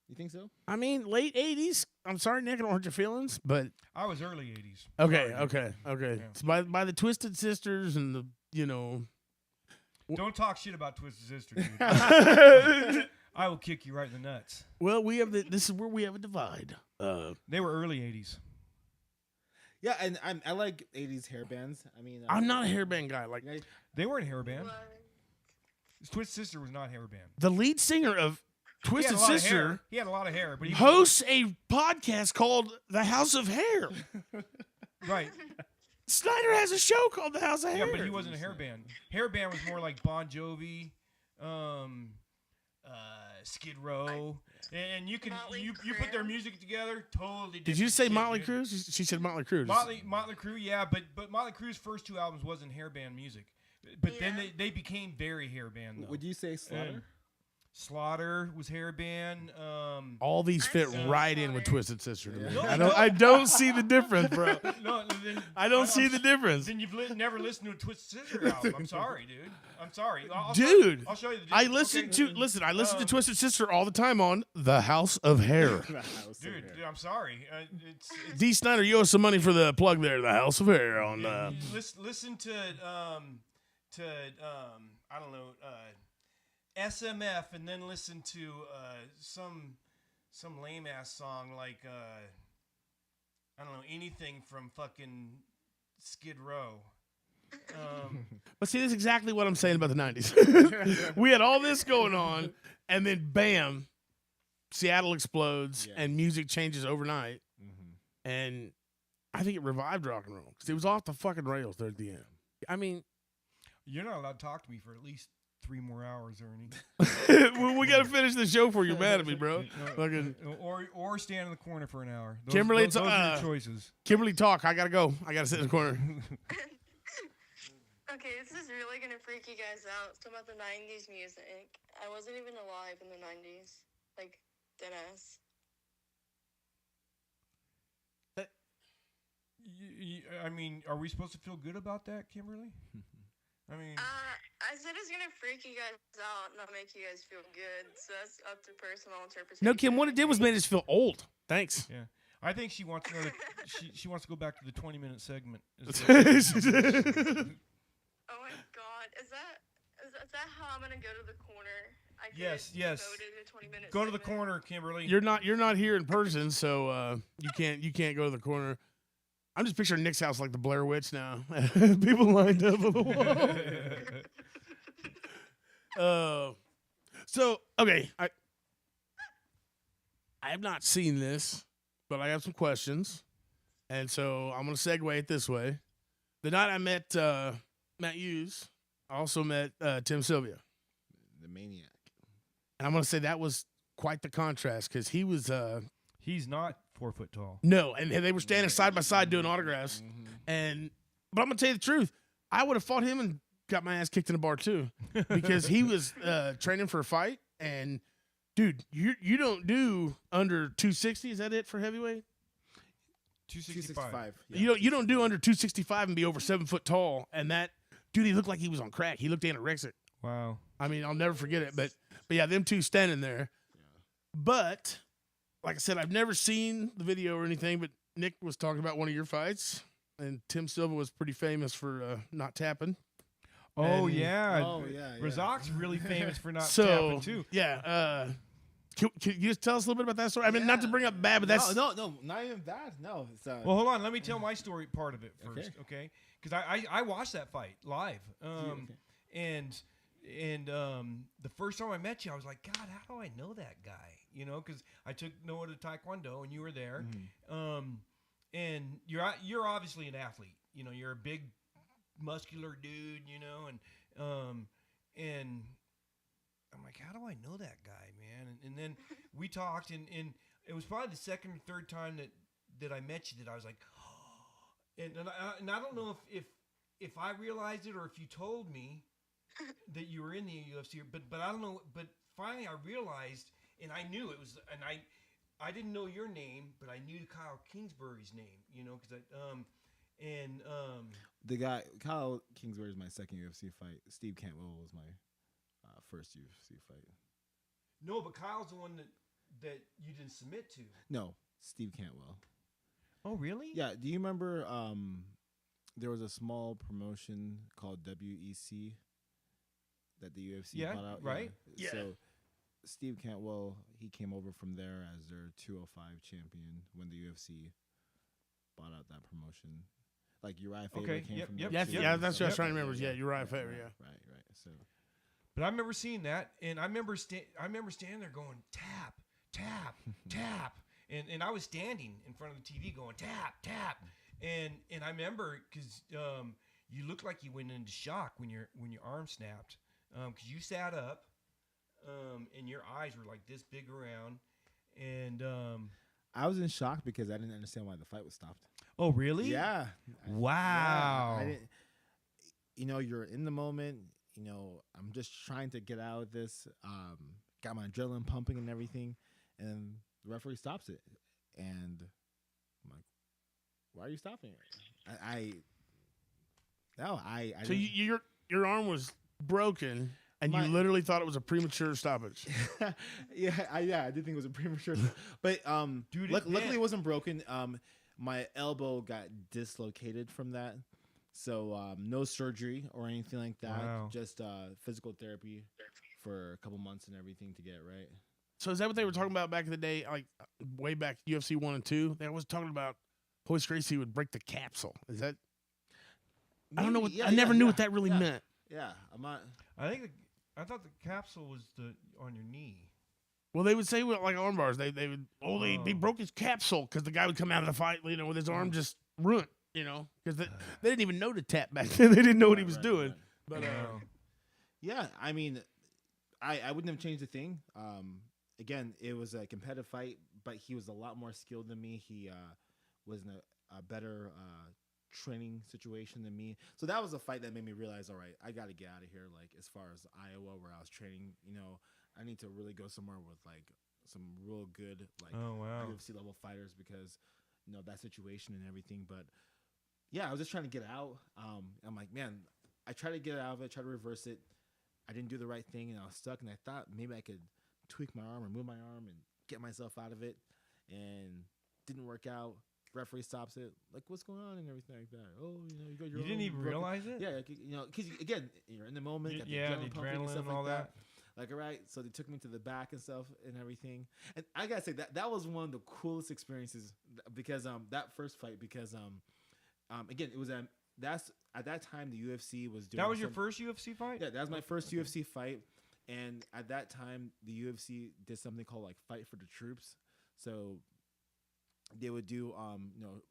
You think so? I mean, late 80s. I'm sorry, Nick, I don't hurt your feelings, but I was early 80s. okay. Yeah. It's by the Twisted Sisters and the, you know. Don't talk shit about Twisted Sister, dude. I will kick you right in the nuts. Well, this is where we have a divide. They were early 80s. Yeah, and I like 80s hair bands. I mean, I'm not a hairband guy. Like, I- They weren't hair band. What? Twisted Sister was not hair band. the lead singer of Twisted he had a lot of Sister hair. He had a lot of hair, but he hosts a podcast called The House of Hair. right. Snyder has a show called The House of Yeah, Hair. but he wasn't a hair band. Hair band was more like Bon Jovi, Skid Row, and you can Motley you put their Crue. music together, totally. Did you different say shit, Motley dude. Crue? She said Motley Crue. Motley Crue, yeah, but Motley Crue's first 2 albums wasn't hair band music, but then Yeah. they became very hair band. Though. Would you say Slaughter? Slaughter was hair band. All these I fit see right in with Slaughter. Twisted Sister to me. Yeah. No, I don't see the difference, bro. no, then, I don't see the difference. Then you've never listened to a Twisted Sister album. I'm sorry, dude. I'm sorry, Dude, I'll show you the. I difference. listen Okay. to I listen to Um, Twisted Sister all the time on The House of Hair. Dude, I'm sorry. It's D. Snyder, you owe us some money for the plug there, The House of Hair on listen to I don't know SMF, and then listen to some lame ass song like I don't know, anything from fucking Skid Row. But see, that's exactly what I'm saying about the 90s. We had all this going on, and then bam, Seattle explodes, Yeah. and music changes overnight. Mm-hmm. And I think it revived rock and roll because it was off the fucking rails there at the end. I mean, You're not allowed to talk to me for at least 3 more hours, Ernie. we got to finish the show before you're mad at me, bro. Fucking Or stand in the corner for an hour. Kimberly, those are your choices. Kimberly, talk. I got to go. I got to sit in the corner. Okay, this is really gonna freak you guys out. It's about the 90s music. I wasn't even alive in the 90s. Like, deadass. I mean, are we supposed to feel good about that, Kimberly? I mean, I said it's gonna freak you guys out, not make you guys feel good. So that's up to personal interpretation. No, Kim, what it did was made us feel old. Thanks. yeah. I think she wants to go to, she wants to go back to the 20-minute segment. Oh my god, is that how I'm gonna go to the corner? I could Yes. Go to the 20-minute. Go to the segment. corner, Kimberly. You're not here in person, so you can't go to the corner. I'm just picturing Nick's house like the Blair Witch now. People lined up on the wall. So okay, I have not seen this, but I have some questions, and so I'm gonna segue it this way. The night I met Matt Hughes, I also met Tim Sylvia, The Maniac. and I'm gonna say that was quite the contrast because he was He's not 4 foot tall. no, and they were standing side by side doing autographs. But I'm gonna tell you the truth, I would have fought him and got my ass kicked in a bar too, because he was training for a fight. And dude, you don't do under 260. Is that it for heavyweight? 265. Yeah. You don't do under 265 and be over 7 foot tall. And that dude, he looked like he was on crack. He looked anorexic. Wow. I mean, I'll never forget it. But yeah, them two standing there. But like I said, I've never seen the video or anything. But Nick was talking about one of your fights, and Tim Silva was pretty famous for not tapping. Oh And- yeah. Oh, yeah. Razak's really famous for not So tapping too. yeah, can you just tell us a little bit about that story? I mean, not to bring up bad, but that's No, not even bad. No, it's Well, hold on. Let me tell my story part of it first, Okay. okay? Because I watched that fight live, and the first time I met you, I was like, God, how do I know that guy? You know, because I took Noah to Taekwondo, and you were there, and you're obviously an athlete. You know, you're a big, muscular dude. You know, and I'm like, how do I know that guy, man? And then we talked, and it was probably the second or third time that I met you that I was like, oh. And I don't know if I realized it or if you told me that you were in the UFC, but I don't know. But finally, I realized, and I knew it was, and I didn't know your name, but I knew Kyle Kingsbury's name, you know, because the guy Kyle Kingsbury is my second UFC fight. Steve Cantwell was my first UFC fight. no, but Kyle's the one that you didn't submit to. No, Steve Cantwell. Oh, really? Yeah. Do you remember? There was a small promotion called WEC that the UFC bought out. right. Yeah. So Steve Cantwell, he came over from there as their 205 champion when the UFC bought out that promotion. Like Uriah Faber Okay, came yep, from yep, there. yes, too. yeah, that's what I was So- trying to remember. Yeah, Uriah Faber. Yeah. Right. So But I remember seeing that, and I remember standing there going tap, tap, tap, and I was standing in front of the TV going tap, tap, and I remember because you looked like you went into shock when your arm snapped, because you sat up, and your eyes were like this big around, and I was in shock because I didn't understand why the fight was stopped. oh really? Yeah. Wow. I didn't. You're in the moment. I'm just trying to get out of this. Got my adrenaline pumping and everything, and the referee stops it, and I'm like, "Why are you stopping it?" I So didn't- your arm was broken, and you My- literally thought it was a premature stoppage. I did think it was a premature, but Dude, luckily it wasn't broken. My elbow got dislocated from that, so no surgery or anything like that. Wow. Just physical therapy for a couple months and everything to get it right. So is that what they were talking about back in the day, like way back UFC 1 and 2? They was talking about Hoist Gracie would break the capsule. Is that? I don't know what. Maybe, I never knew what that really yeah. meant. Yeah, I'm not. I thought the capsule was on your knee. Well, they would say like arm bars. They would they broke his capsule because the guy would come out of the fight, with his arm just ruined, because they didn't even know to tap back then. They didn't know what he was doing. But Yeah, I mean, I wouldn't have changed a thing. Again, it was a competitive fight, but he was a lot more skilled than me. He was in a better training situation than me. So that was a fight that made me realize, all right, I got to get out of here. Like, as far as Iowa, where I was training, I need to really go somewhere with like some real good UFC level fighters because that situation and everything. But yeah, I was just trying to get out. I'm like, man, I tried to get out of it, try to reverse it. I didn't do the right thing, and I was stuck. And I thought maybe I could tweak my arm or move my arm and get myself out of it, and didn't work out. Referee stops it. Like, what's going on and everything like that. Oh, you got your. You didn't even realize it. Yeah, because again, you're in the moment. Got the Yeah, adrenaline the pumping and adrenaline stuff and all like that. Like, all right, so they took me to the back and stuff and everything. And I gotta say that was one of the coolest experiences because that first fight because again, it was that's at that time the UFC was doing. That was your first UFC fight? Yeah, that was my first UFC fight, and at that time the UFC did something called like Fight for the Troops. So they would do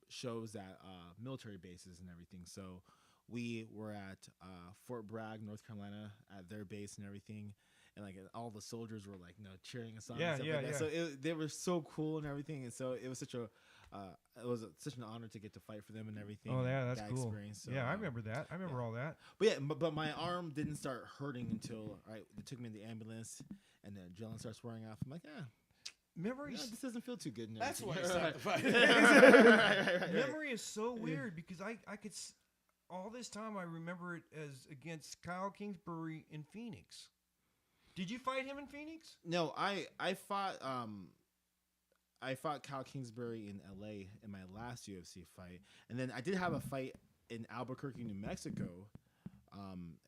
shows at military bases and everything. So we were at Fort Bragg, North Carolina, at their base and everything. And like all the soldiers were like cheering us on. Yeah, and stuff yeah, like that. yeah. So they were so cool and everything. And so it was such an honor to get to fight for them and everything. Oh yeah, and that's that cool. Experience. So, yeah, I remember that. I remember all that. But yeah, but my arm didn't start hurting until they took me in the ambulance, and the adrenaline starts wearing off. I'm like, Memories. this doesn't feel too good. And That's why everything. I stopped the fight. Right. Memory is so weird because I could all this time I remember it as against Kyle Kingsbury in Phoenix. Did you fight him in Phoenix? No, I fought Kyle Kingsbury in LA in my last UFC fight, and then I did have a fight in Albuquerque, New Mexico,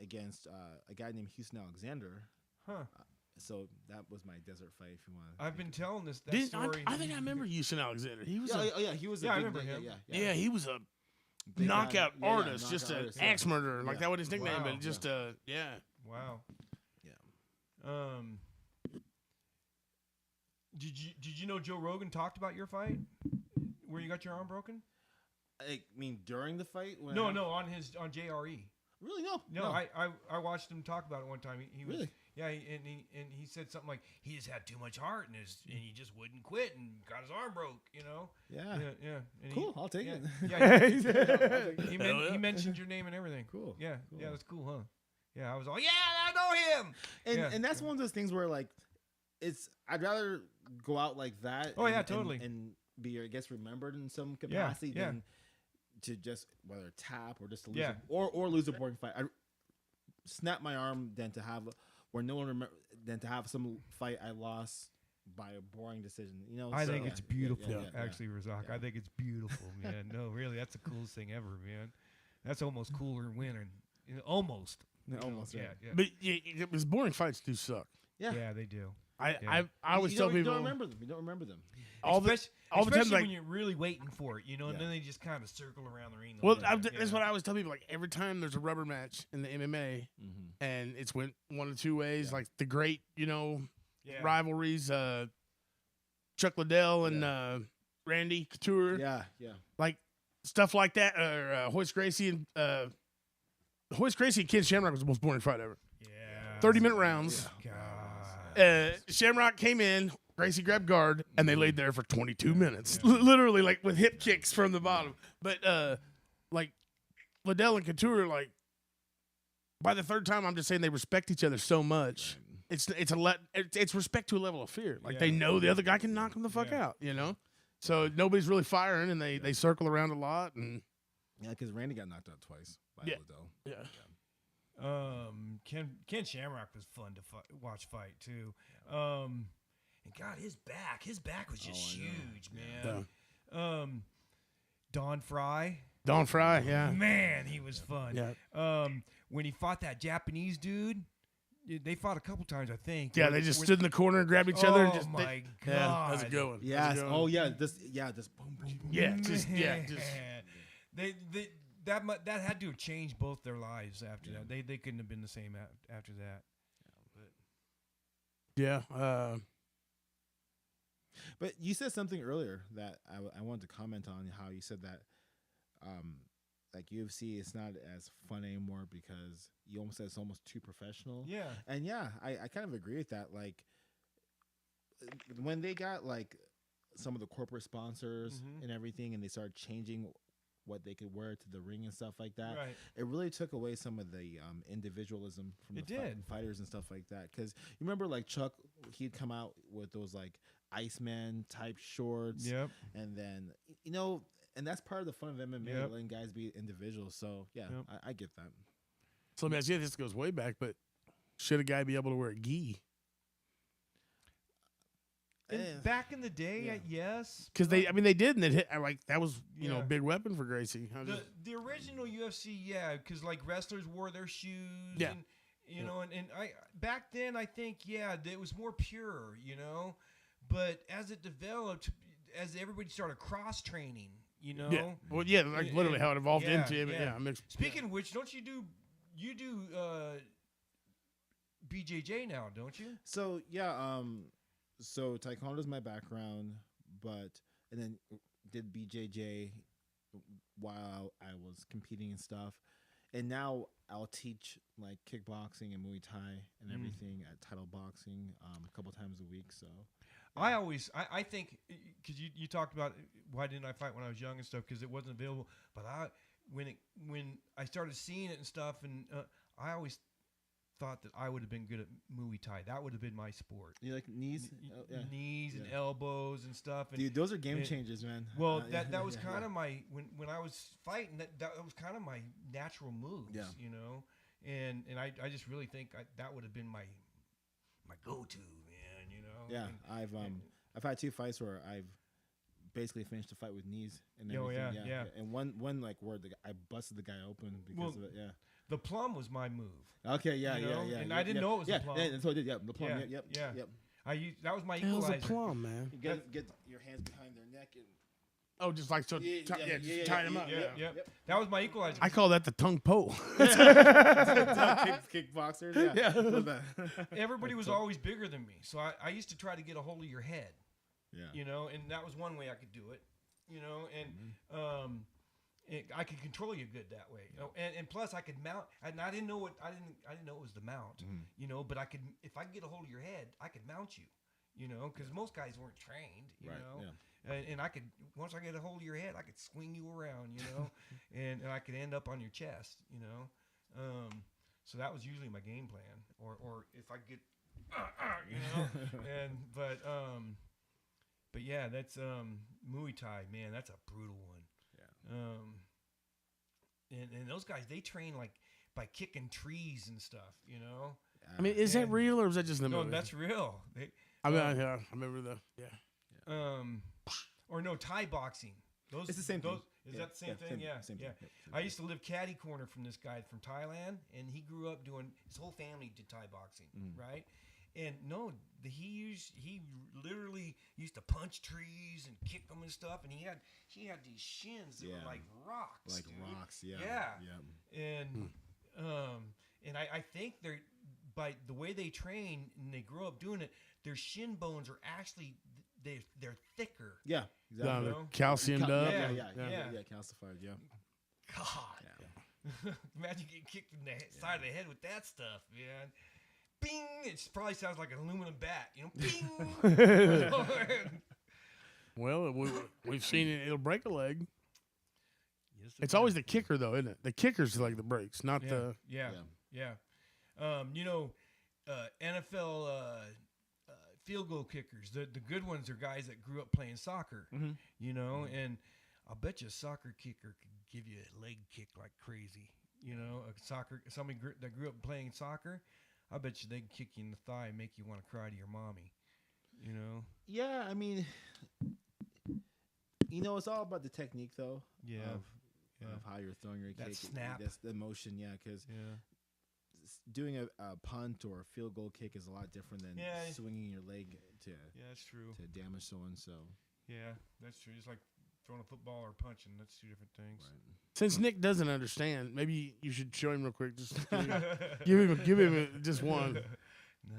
against a guy named Houston Alexander. Huh. So that was my desert fight. If you want, I've been telling that I story. think I remember Houston Alexander. He was he was. Yeah, I big, remember him. Yeah, he was a Big guy. knockout Yeah, artist, knockout just an artist, axe murderer. Like Yeah. that was his nickname, Wow. but just yeah. Wow. Yeah. Did you know Joe Rogan talked about your fight where you got your arm broken? I mean, during the fight? When No, on JRE. Really? No. No, I watched him talk about it one time. He was, Really? Yeah, and he said something like he just had too much heart and he just wouldn't quit and got his arm broke. Yeah. Yeah. And Cool. I'll take yeah, it. Yeah, he Hell yeah. mentioned your name and everything. Cool. Yeah, Cool. yeah, that's cool, huh? Yeah, I was all, yeah, I know him. And that's one of those things where like I'd rather go out like that. Oh, yeah, totally. And be, I guess, remembered in some Yeah, capacity yeah. than to just whether tap or just to lose Yeah. or lose a boring fight. I snap my arm than to have where no one than to have some fight I lost by a boring decision. I so, think yeah, it's yeah, beautiful, yeah, yeah. actually, Razak. Yeah. I think it's beautiful, man. No, really, that's the coolest thing ever, man. That's almost cooler than winning. Almost. Yeah, almost. Yeah, Yeah. yeah. But it was boring fights do suck. Yeah. Yeah, they do. I Yeah. always tell you people don't remember them. You don't remember them. all the time Especially like when you're really waiting for it, and Yeah. then they just kind of circle around the ring. a well little bit. that's what I always tell people, like every time there's a rubber match in the MMA Mm-hmm. and it's went one of two ways, Yeah. like the great Yeah. rivalries, Chuck Liddell and Randy Couture, Yeah. like stuff like that, or Hoist Gracie and Ken Shamrock was the most boring fight ever. Yeah. 30-minute rounds. God. Shamrock came in, Gracie grabbed guard, and they laid there for 22 minutes. Literally, like, with hip kicks from the bottom. But, like, Liddell and Couture, like, by the third time, I'm just saying they respect each other so much. Right. It's respect to a level of fear. Like, they know the other guy can knock him the fuck out, you know? So nobody's really firing, and they circle around a lot. And yeah, because Randy got knocked out twice by Liddell. Yeah. Ken Shamrock was fun to watch fight too. And God, his back was just huge, man. Yeah. Don Fry, yeah. Man, he was fun. Yeah. When he fought that Japanese dude, they fought a couple times, I think. Yeah, they just stood in the corner and grabbed each other. And just, God. Yeah, that's a good one. Yes. Oh, yeah. This boom, boom, boom. Yeah, just. That had to have changed both their lives after that. They couldn't have been the same after that. Yeah. But you said something earlier that I wanted to comment on, how you said that like UFC is not as fun anymore because you almost said it's almost too professional. Yeah. And I kind of agree with that. Like when they got like some of the corporate sponsors and everything, and they started changing what they could wear to the ring and stuff like that, right. It really took away some of the individualism from the fighters and stuff like that. Because you remember, like Chuck, he'd come out with those like Iceman type shorts, and then and that's part of the fun of MMA, letting guys be individuals. So I get that. So let me ask you, this goes way back, but should a guy be able to wear a gi? Back in the day, yes, because they did, and it hit like that was a big weapon for Gracie. The original UFC, because like wrestlers wore their shoes, and and I back then I think it was more pure, but as it developed, as everybody started cross training, like literally how it evolved into it. Speaking of which, don't you do BJJ now, don't you? So so taekwondo is my background, and then did BJJ while I was competing and stuff, and now I'll teach like kickboxing and Muay Thai and everything at Title Boxing a couple times a week. So I think because you talked about why didn't I fight when I was young and stuff, because it wasn't available, but when I started seeing it and stuff, and I always thought that I would have been good at Muay Thai. That would have been my sport. You like knees? Knees and elbows and stuff. And, dude, those are game changers, man. Well, that was kind of my when I was fighting. That was kind of my natural moves, And I just really think that would have been my go-to, man. Yeah, and I've had 2 fights where I've basically finished the fight with knees and everything. Yeah. And one like where I busted the guy open because of it. Yeah. The plum was my move. Okay, yeah. And I didn't know it was a plum. Yeah, that's what I did. Yeah, the plum. Yep. That was my equalizer. equalizer. Hell's a plum, man. You get your hands behind their neck and just like so. Just tying them up. Yep. That was my equalizer. I call that the tongue pole. Kickboxers. Yeah. Everybody was always bigger than me, so I used to try to get a hold of your head. Yeah. And that was one way I could do it. And I could control you good that way. And plus I could mount. And I didn't know it was the mount. But I could, if I could get a hold of your head, I could mount you. Because most guys weren't trained. And I could, once I get a hold of your head, I could swing you around. and I could end up on your chest. So that was usually my game plan. Or if I get, But yeah, that's Muay Thai, man. That's a brutal one. Yeah. And those guys, they train like by kicking trees and stuff, I mean, is that real or is that just in the movie? No, that's real. I remember Or no, Thai boxing. It's the same thing. Is that the same thing? Same thing. I used to live catty corner from this guy from Thailand, and he grew up doing. His whole family did Thai boxing, right? And no, he literally used to punch trees and kick them and stuff, and he had these shins that were like rocks, rocks, and I think they're, by the way they train and they grow up doing it, their shin bones are actually they're thicker. Yeah, exactly. Calciumed up. Yeah, calcified. Yeah. God. Yeah. Imagine getting kicked in the side of the head with that stuff, man. bing. It probably sounds like an aluminum bat, you know, bing. Well, we've seen it. It'll break a leg. Yes, It's always the kicker, though, isn't it? The kicker's like the breaks, not the. Yeah. You know, NFL field goal kickers. The good ones are guys that grew up playing soccer. Mm-hmm. You know, and I'll bet you a soccer kicker could give you a leg kick like crazy. You know, somebody that grew up playing soccer, I bet you they can kick you in the thigh and make you want to cry to your mommy. You know. Yeah, I mean, it's all about the technique, though. Yeah. Of how you're throwing your That kick. snap. That's the motion, because doing a punt or a field goal kick is a lot different than swinging your leg to that's true. to damage someone. So Yeah, that's true. It's like throwing a football or punching. That's two different things. right. Since Nick doesn't understand, maybe you should show him real quick. Just give him just one. No.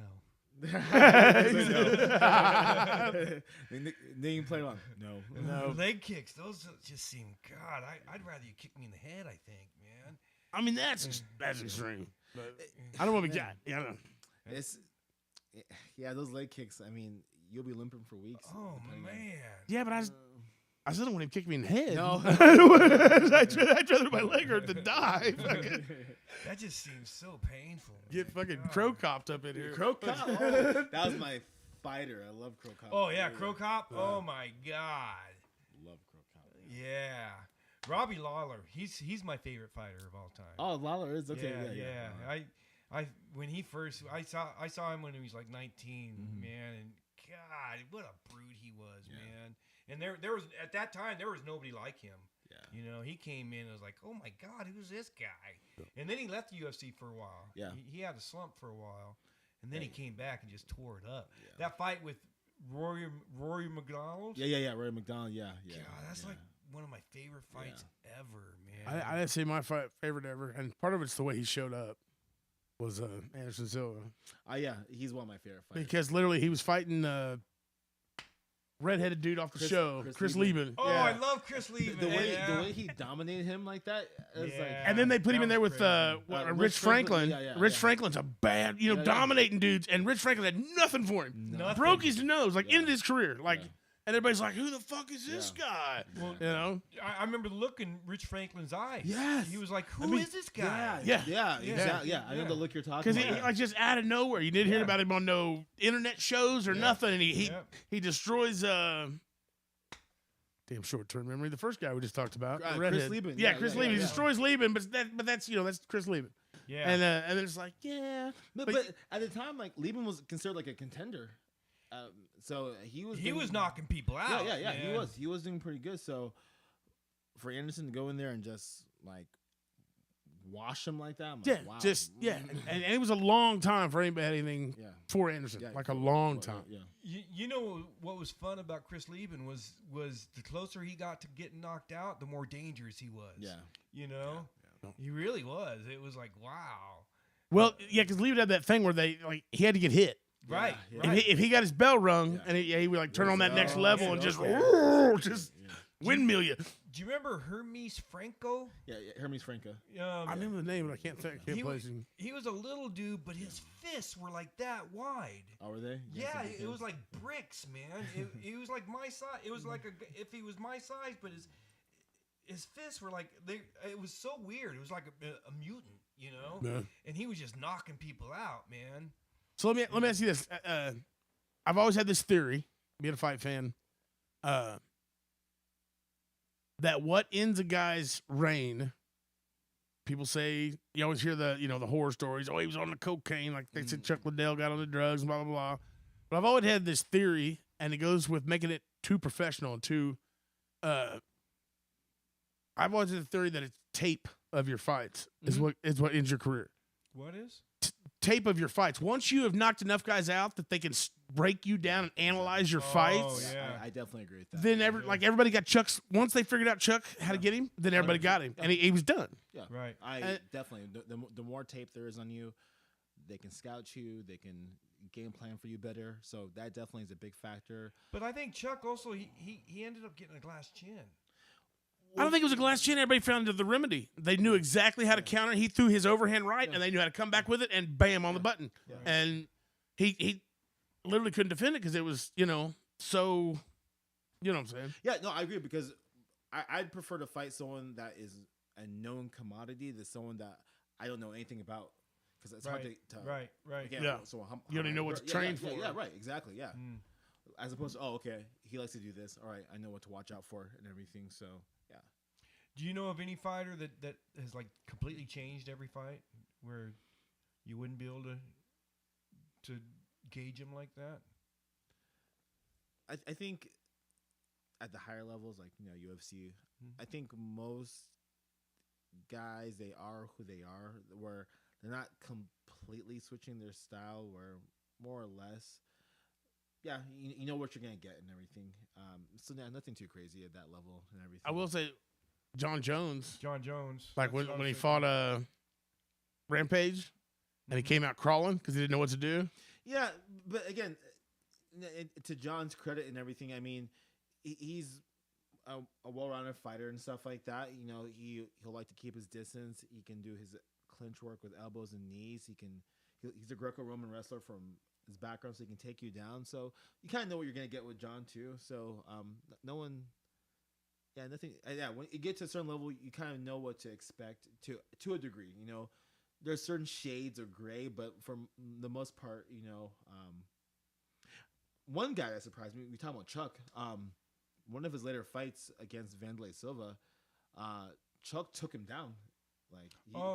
Then you play along. No. Leg kicks, those just seem, God, I'd rather you kick me in the head, I think, man. I mean, that's extreme. But I don't want to be got. Yeah, I know. It's those leg kicks. I mean, you'll be limping for weeks. Oh, man. Yeah, but I still don't want him to kick me in the head. No. I'd rather my leg hurt than die. Fucking That just seems so painful. get fucking God. crow copped up in here. Crow Cop. Oh, that was my fighter. I love Crow Cop. Oh, yeah, Crow Cop? Oh, my God. Love Crow Cop. Yeah. Robbie Lawler, he's my favorite fighter of all time. Oh, Lawler is okay. Yeah. I when he first I saw him when he was like 19, man, and God, what a brute he was, man. And there was at that time there was nobody like him. Yeah. You know, he came in and was like, "Oh my God, who's this guy?" And then he left the UFC for a while. Yeah. He had a slump for a while, and then he came back and just tore it up. Yeah. That fight with Rory McDonald. Yeah. Roy McDonald. Yeah. God, that's like one of my favorite fights ever, man. I'd say my favorite ever, and part of it's the way he showed up was Anderson Silva. Yeah, he's one of my favorite fighters. Because literally he was fighting redheaded dude off the show, Chris Lieben. Oh, Yeah. I love Chris Lieben. The way he dominated him like that, it was like, And then they put him in there with crazy. Rich Franklin. Yeah, Rich Franklin's a bad, dominating dudes, and Rich Franklin had nothing for him. Nothing. Broke his nose, like Yeah. ended his career, like. Yeah. And everybody's like, "Who the fuck is this guy?" Well, I remember the look in Rich Franklin's eyes. Yes. He was like, "Who is this guy?" Yeah. Exactly. Yeah, I know the look you're talking Because about. he like just out of nowhere, you didn't hear about him on no internet shows or nothing, and he destroys. Damn short-term memory. The first guy we just talked about, the Chris redhead. Lieben. Yeah, Chris Lieben. He yeah. destroys Lieben, but that's Chris Lieben. Yeah. And then it's like, But at the time, like Lieben was considered like a contender. So he was knocking people out. Yeah. man. He was doing pretty good. So for Anderson to go in there and just like wash him like that, I'm like, wow. And it was a long time for anybody had anything for Anderson, like a long time. Yeah. You know what was fun about Chris Lieben was the closer he got to getting knocked out, the more dangerous he was. Yeah. You know, he really was. It was like, wow. Well, yeah, because Lieben had that thing where he had to get hit. Right. Yeah. Right. If he got his bell rung, and he would like turn on that next level and just windmill you. Do you remember Hermes Franco? Yeah, Hermes Franco. I remember the name, but I can't place him. He was a little dude, but his fists were like that wide. Oh, were they? Yeah, it was like bricks, man. It was like my size. It was like if he was my size, but his fists were like it was so weird. It was like a mutant, you know. Yeah. And he was just knocking people out, man. So let me ask you this. I've always had this theory, being a fight fan, that what ends a guy's reign, people say, you always hear the horror stories. Oh, he was on the cocaine, like they said Chuck Liddell got on the drugs, blah, blah, blah. But I've always had this theory, and it goes with making it too professional and too I've always had the theory that it's tape of your fights is what ends your career. What is? Tape of your fights. Once you have knocked enough guys out that they can break you down and analyze your fights, yeah. I definitely agree with that. then everybody got Chuck's. Once they figured out Chuck how to get him, then everybody got him, and he was done. Yeah, Right. I definitely. The more tape there is on you, they can scout you. They can game plan for you better. So that definitely is a big factor. But I think Chuck also he ended up getting a glass chin. I don't think it was a glass chin. Everybody found the remedy. They knew exactly how to counter. He threw his overhand right, and they knew how to come back with it, and bam, on the button. Yeah. And he literally couldn't defend it because it was, so, you know what I'm saying? Yeah, no, I agree because I'd prefer to fight someone that is a known commodity than someone that I don't know anything about because it's hard to right. again, Yeah. So You don't even know what to train for. Yeah, right, exactly, yeah. Mm. As opposed to okay, he likes to do this. All right, I know what to watch out for and everything. So yeah. Do you know of any fighter that has like completely changed every fight where you wouldn't be able to gauge him like that? I think at the higher levels, like UFC, I think most guys they are who they are, where they're not completely switching their style, where more or less, yeah, you know what you're gonna get and everything. So yeah, nothing too crazy at that level and everything. I will say, John Jones, John Jones. like That's what when I he was fought Rampage, and he came out crawling because he didn't know what to do. Yeah, but again, to John's credit and everything, I mean, he's a well-rounded fighter and stuff like that. He'll like to keep his distance. He can do his clinch work with elbows and knees. He's a Greco-Roman wrestler from his background, so he can take you down. So you kind of know what you're gonna get with John too. So no one, yeah, nothing. Yeah, when you get to a certain level, you kind of know what to expect to a degree. There's certain shades of gray, but for the most part, one guy that surprised me. We talking about Chuck. One of his later fights against Vanderlei Silva, Chuck took him down. Like,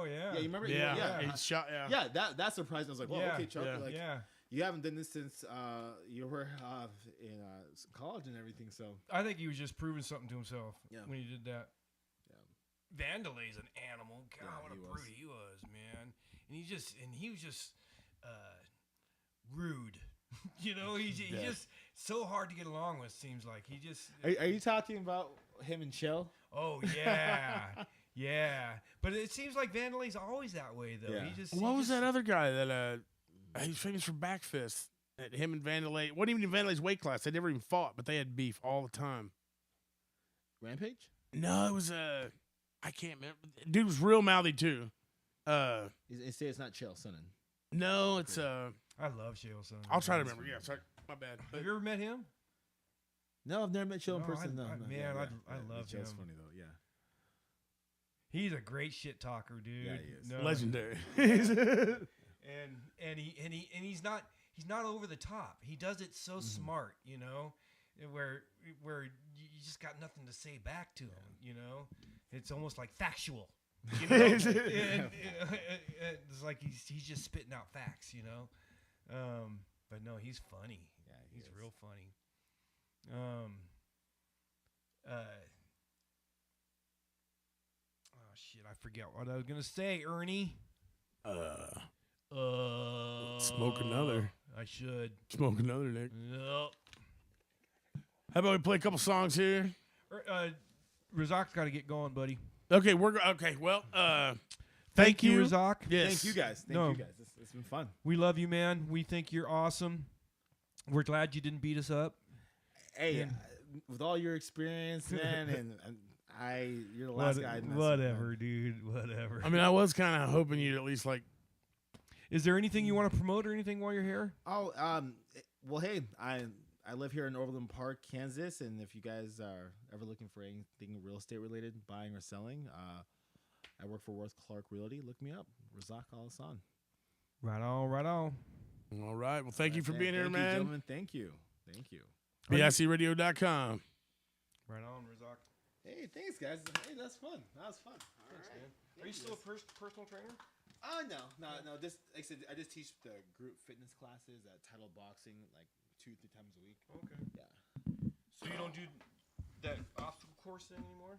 yeah, you remember? Yeah, he shot. Yeah, that surprised me. I was like, well, okay, Chuck, yeah. like, you haven't done this since you were in college and everything. So I think he was just proving something to himself Yeah. when he did that. Yeah. Vanderlei's an animal. God, Yeah, what a he was. brute he was, man. And he was just rude. He's just so hard to get along with. Seems like he just. Are you talking about him and Chill? Oh yeah, yeah. But it seems like Vanderlei's always that way, though. Yeah. What was that other guy that he's famous for back fists? That him and Vanderlei wasn't even in Vanderlei's weight class. They never even fought, but they had beef all the time. Rampage? No, it was I can't remember. Dude was real mouthy too. Say it's not Chill, Sonnen. No, it's I love Chael Sonnen. I'll try to remember. Yeah, sorry, my bad. Have you ever met him? No, I've never met Chill in No, person. I love Chill's him. funny though. Yeah. He's a great shit talker, dude. Yeah, he is. No. Legendary. And he's not over the top. He does it so smart, where you just got nothing to say back to him. It's almost like factual. It's like he's just spitting out facts. But no, he's funny. Yeah, he's is. real funny. Oh shit, I forget what I was gonna say, Ernie. Smoke another. I should. Smoke another, Nick. Nope. How about we play a couple songs here? Razak's got to get going, buddy. Okay, okay. Well, thank you, Razak. Yes. Thank you guys. Thank you guys. It's been fun. We love you, man. We think you're awesome. We're glad you didn't beat us up. Hey, And- with all your experience, man, and you're the last guy. I'd mess with, Whatever, man. dude. Whatever. I mean, I was kind of hoping you'd at least like. Is there anything you want to promote or anything while you're here? Oh, well, hey, I live here in Overland Park, Kansas, and if you guys are ever looking for anything real estate related, buying or selling, I work for Worth Clark Realty. Look me up, Razak Al-Hassan. Right on, right on. All right. Well, thank you for being here, Thank you, man. gentlemen. Thank you. BICradio.com. Right on, Razak. Hey, thanks, guys. Hey, that's fun. That was fun. All right. Man. Are you still a personal trainer? No. Just like I said, I just teach the group fitness classes at Title Boxing like 2-3 times a week. Okay. Yeah. So you don't do that obstacle course thing anymore?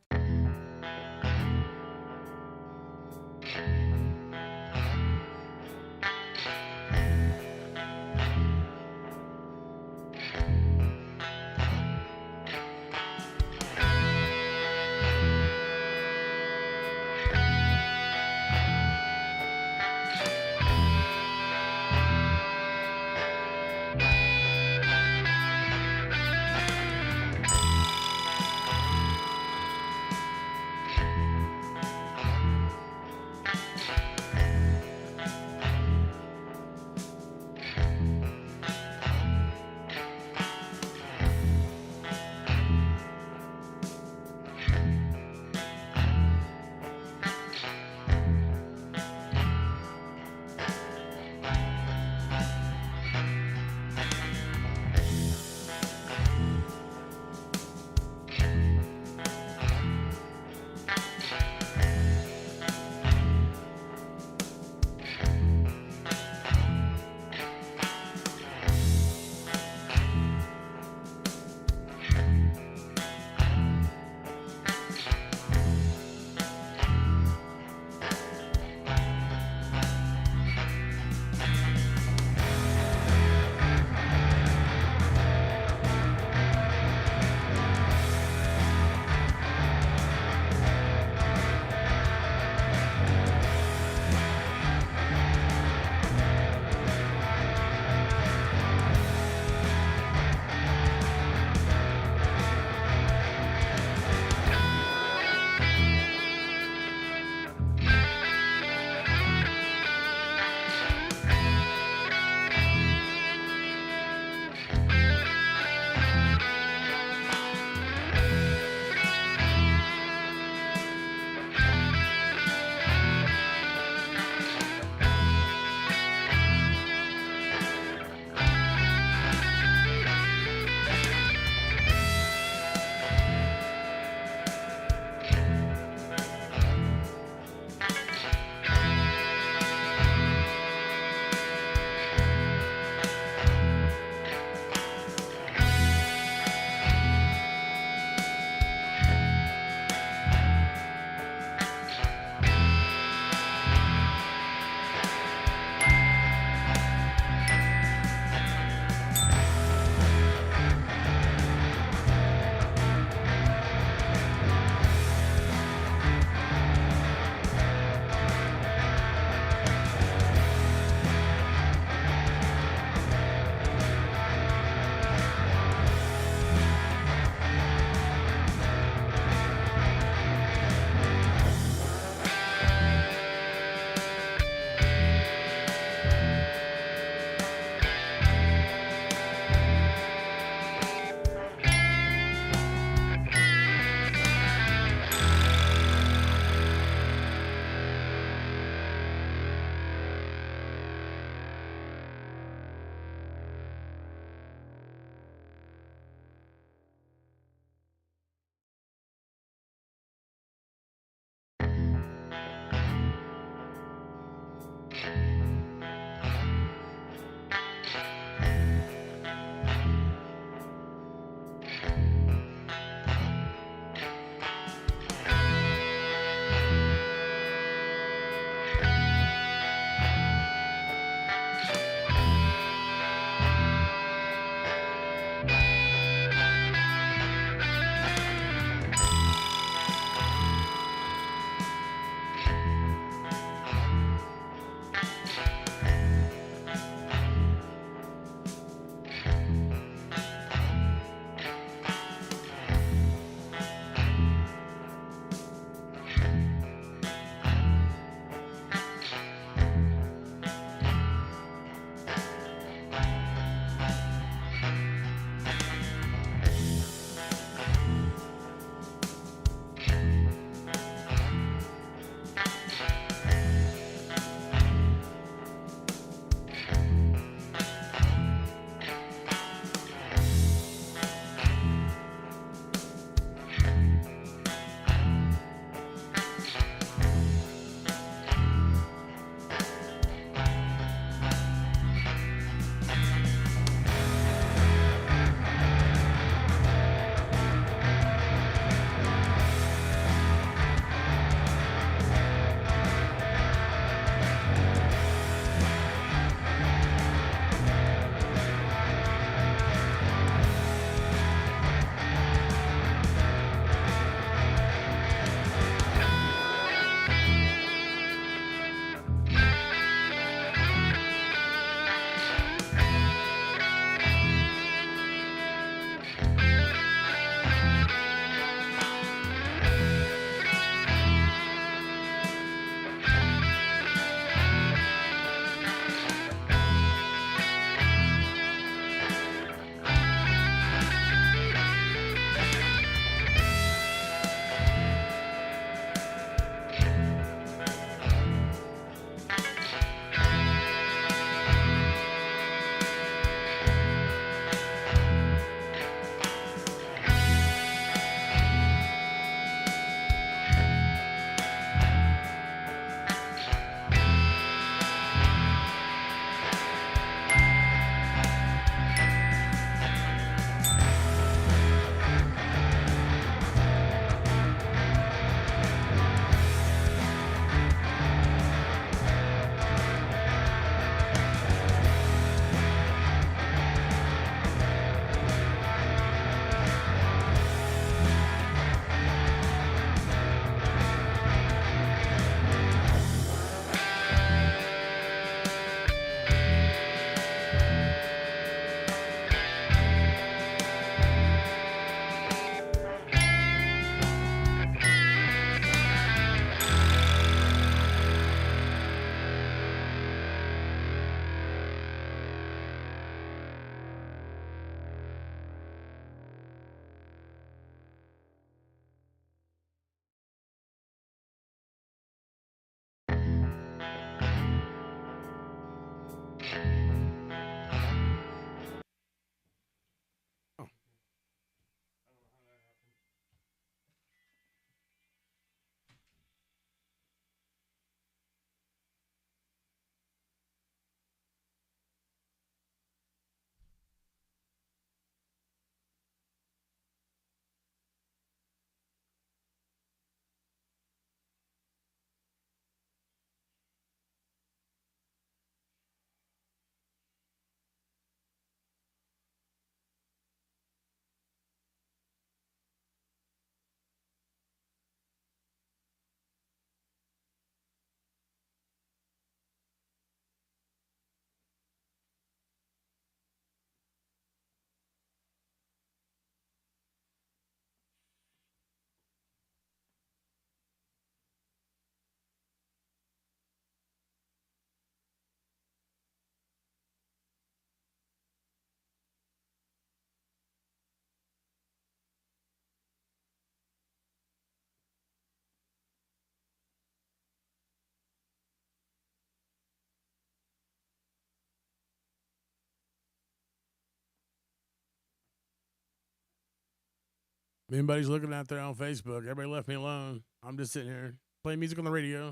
Me and buddies looking out there on Facebook. Everybody left me alone. I'm just sitting here playing music on the radio. I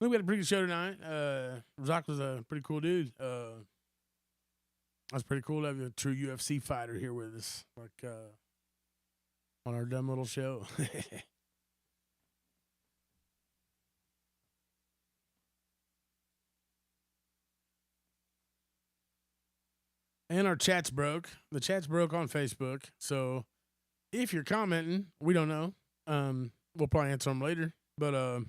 think we had a pretty good show tonight. Razak was a pretty cool dude. That's pretty cool to have a true UFC fighter here with us, like on our dumb little show. And our chat's broke. The chat's broke on Facebook. So if you're commenting, we don't know. We'll probably answer them later. But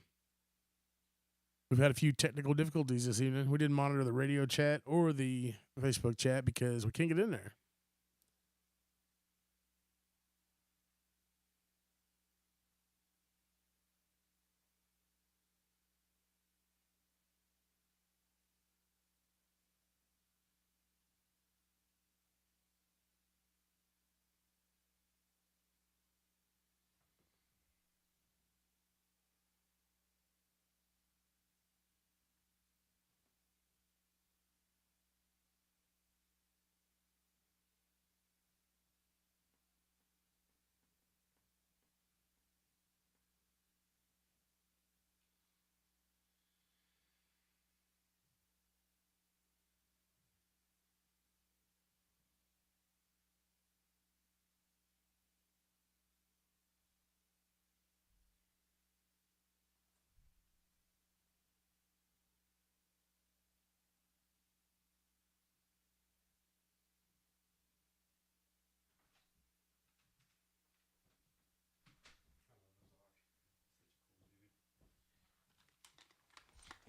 we've had a few technical difficulties this evening. We didn't monitor the radio chat or the Facebook chat because we can't get in there.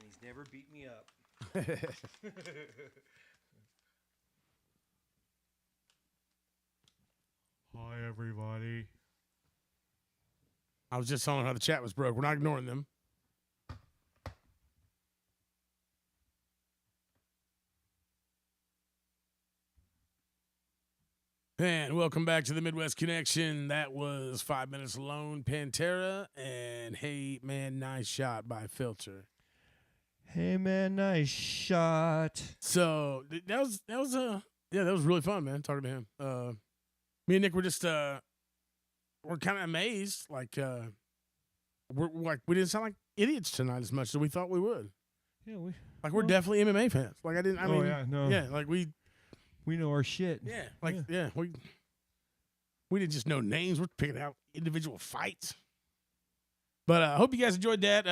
And he's never beat me up. Hi, everybody. I was just telling how the chat was broke. We're not ignoring them. And welcome back to the Midwest Connection. That was 5 Minutes Alone, Pantera, and Hey Man, Nice Shot by Filter. Hey, man, nice shot. So that was really fun, man. Talking to him. Me and Nick were just we're kind of amazed, like we didn't sound like idiots tonight as much as we thought we would. Yeah, we're definitely MMA fans. Like I mean, yeah, no. Yeah, like we know our shit. Yeah, like we didn't just know names. We're picking out individual fights. But I hope you guys enjoyed that.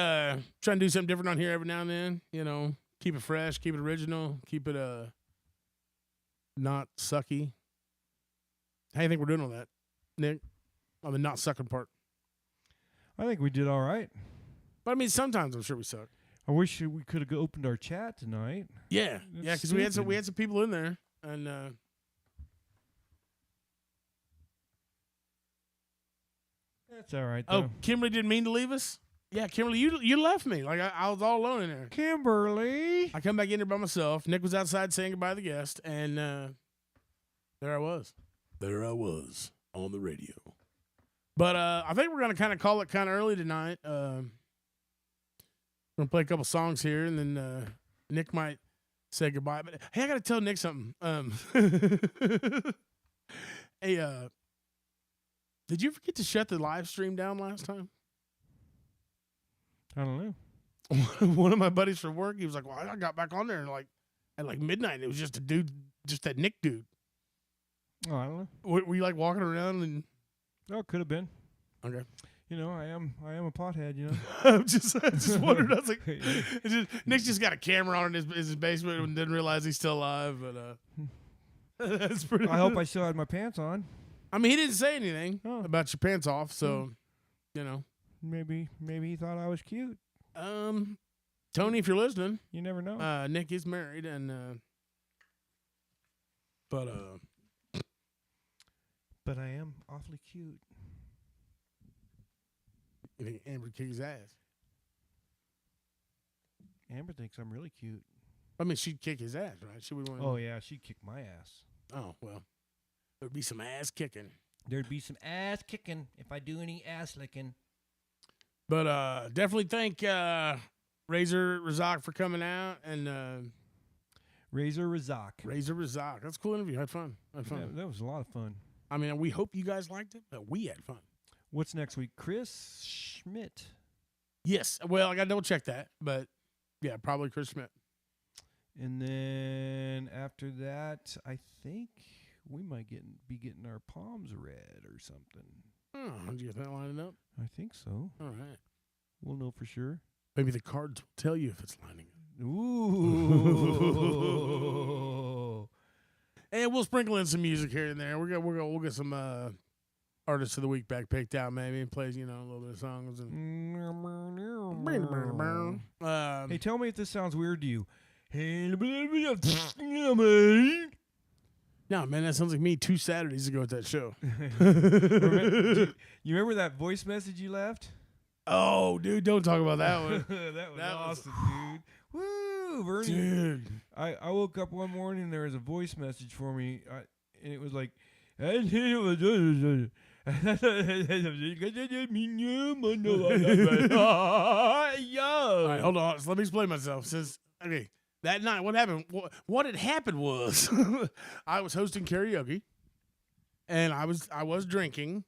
Trying to do something different on here every now and then. You know, keep it fresh, keep it original, keep it not sucky. How do you think we're doing on that, Nick? On the not sucking part. I think we did all right. But I mean, sometimes I'm sure we suck. I wish we could have opened our chat tonight. Yeah, That's because we had some people in there, and that's all right. Though. Oh, Kimberly didn't mean to leave us. Yeah, Kimberly, you left me. Like I was all alone in there. Kimberly, I come back in there by myself. Nick was outside saying goodbye to the guest, and there I was. There I was on the radio. But I think we're gonna kind of call it kind of early tonight. We're gonna play a couple songs here, and then Nick might say goodbye. But hey, I gotta tell Nick something. Hey, did you forget to shut the live stream down last time? I don't know. One of my buddies from work, he was like, "Well, I got back on there and at midnight. It was just a dude, just that Nick dude." Oh, I don't know. Were you like walking around and? Oh, could have been. Okay. You know, I am a pothead. You know. I just wondered. I was like, Nick's just got a camera on in his basement and didn't realize he's still alive. But that's pretty. I hope I still had my pants on. I mean, he didn't say anything about your pants off, so you know. Maybe he thought I was cute. Tony, if you're listening, you never know. Nick is married, and but I am awfully cute. You think Amber kick his ass? Amber thinks I'm really cute. I mean, she'd kick his ass, right? She would want. Oh yeah, she'd kick my ass. Oh well, there'd be some ass kicking. There'd be some ass kicking if I do any ass licking. But definitely thank Razak for coming out, and Razak. Razak. That's a cool interview. Had fun. That was a lot of fun. I mean, we hope you guys liked it, but we had fun. What's next week? Chris Schmidt. Yes. Well, I got to double check that, but yeah, probably Chris Schmidt. And then after that, I think we might be getting our palms read or something. Oh, did you get that lining up? I think so. All right. We'll know for sure. Maybe the cards will tell you if it's lining up. Ooh. And we'll sprinkle in some music here and there. We'll get some artists of the week back picked out, maybe, and plays, a little bit of songs. And Hey, tell me if this sounds weird to you. no, man, that sounds like me 2 Saturdays ago at that show. You remember that voice message you left? Oh, dude, don't talk about that one. that was awesome, dude. Woo, Bernie. Dude. I woke up one morning and there was a voice message for me, and it was like, All right, hold on. So let me explain myself. Okay, that night, what happened? What had happened was I was hosting karaoke, and I was drinking,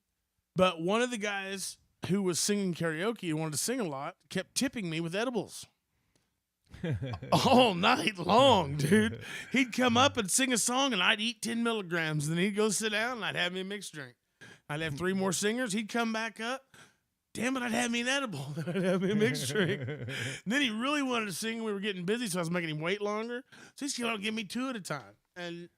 but one of the guys who was singing karaoke and wanted to sing a lot kept tipping me with edibles. All night long, dude. He'd come up and sing a song, and I'd eat 10 milligrams, and then he'd go sit down, and I'd have me a mixed drink. I'd have 3 more singers. He'd come back up. Damn it, I'd have me an edible. I'd have me a mixed drink. And then he really wanted to sing. We were getting busy, so I was making him wait longer. So he's going to give me 2 at a time. And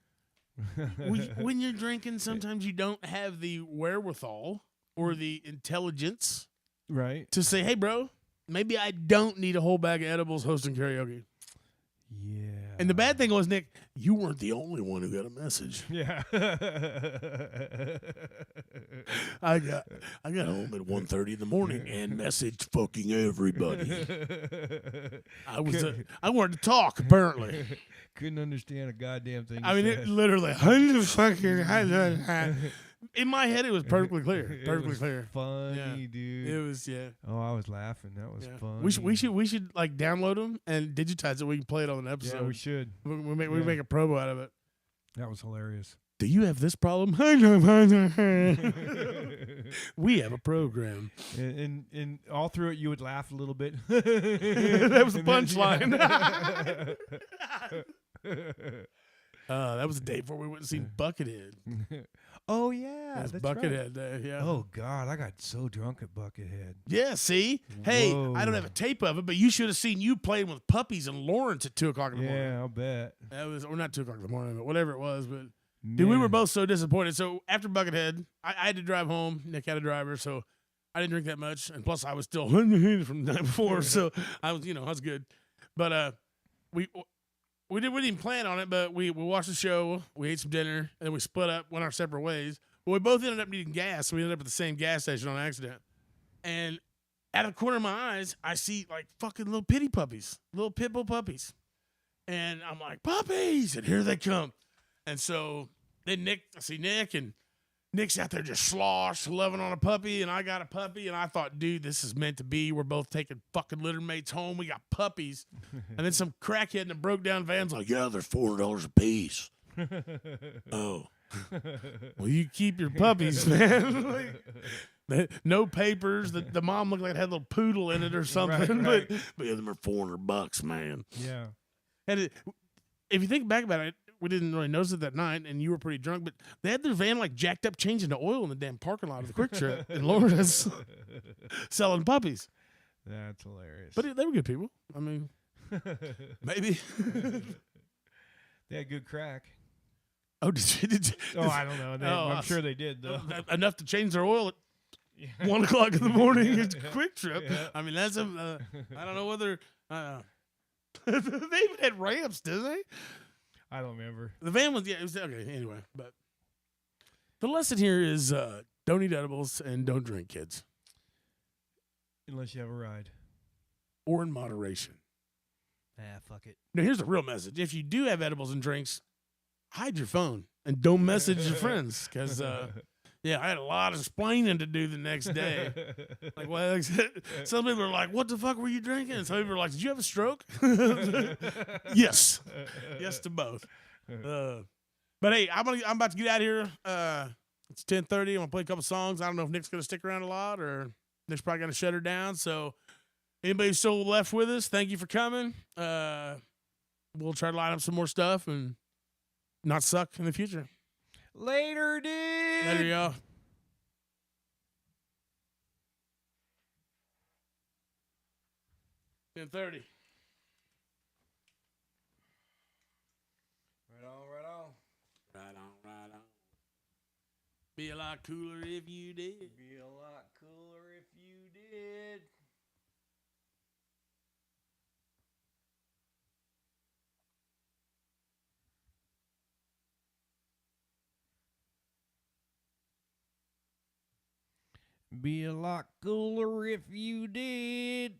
when you're drinking, sometimes you don't have the wherewithal or the intelligence right? to say, hey, bro, maybe I don't need a whole bag of edibles hosting karaoke. Yeah. And the bad thing was, Nick, you weren't the only one who got a message. Yeah. I got home at 1:30 in the morning and messaged fucking everybody. I wanted to talk, apparently. Couldn't understand a goddamn thing. I mean, said. it literally. In my head, it was perfectly clear. Perfectly clear. Funny, Yeah. dude. It was, yeah. Oh, I was laughing. That was fun. We should like download them and digitize it. We can play it on an episode. Yeah, we should. We make a promo out of it. That was hilarious. Do you have this problem? We have a program. And all through it, you would laugh a little bit. That was the punchline. That was the day before we went and seen Buckethead. Oh, yeah. That's That's Buckethead right. Day, yeah. Oh, God. I got so drunk at Buckethead. Yeah, see? Hey, Whoa. I don't have a tape of it, but you should have seen you playing with puppies in Lawrence at 2 o'clock in the morning. Yeah, I'll bet. That was, or not 2 o'clock in the morning, but whatever it was. But dude, we were both so disappointed. So after Buckethead, I had to drive home. Nick had a driver, so I didn't drink that much. And plus, I was still from the night before, so I was, I was good. But we didn't even plan on it, but we watched the show, we ate some dinner, and then we split up, went our separate ways. But we both ended up needing gas, so we ended up at the same gas station on accident. And out of the corner of my eyes, I see like fucking little pity puppies, little pit bull puppies. And I'm like, puppies! And here they come. And so then I see Nick, and Nick's out there just slosh, loving on a puppy, and I got a puppy, and I thought, dude, this is meant to be. We're both taking fucking litter mates home. We got puppies. And then some crackhead in a broke down van's like, yeah, they're $400 a piece. Oh. Well, you keep your puppies, man. No papers. The mom looked like it had a little poodle in it or something. Right. But yeah, them are $400, man. Yeah. And if you think back about it, we didn't really notice it that night, and you were pretty drunk, but they had their van like jacked up, changing the oil in the damn parking lot of the Quick Trip in Lawrence, selling puppies. That's hilarious. But they were good people. I mean, maybe. They had good crack. Oh, did you? Oh, I don't know. I'm sure they did, though. Enough to change their oil at 1 o'clock in the morning. It's a Quick Trip. Yeah. I mean, that's I don't know whether they even had ramps, did they? I don't remember. The van was, it was okay. Anyway, but the lesson here is don't eat edibles and don't drink, kids, Unless you have a ride. or in moderation. Fuck it. Now, here's the real message: if you do have edibles and drinks, hide your phone and don't message your friends, because yeah, I had a lot of explaining to do the next day. Like, well, some people are like, "What the fuck were you drinking?" And some people are like, "Did you have a stroke?" Yes to both. But hey, I'm about to get out of here. It's 10:30. I'm gonna play a couple songs. I don't know if Nick's gonna stick around a lot or Nick's probably gonna shut her down. So anybody who's still left with us, thank you for coming. We'll try to line up some more stuff and not suck in the future. Later, dude. Later, y'all. $10:30. Right on, right on. Right on, right on. Be a lot cooler if you did. Be a lot cooler if you did. Be a lot cooler if you did.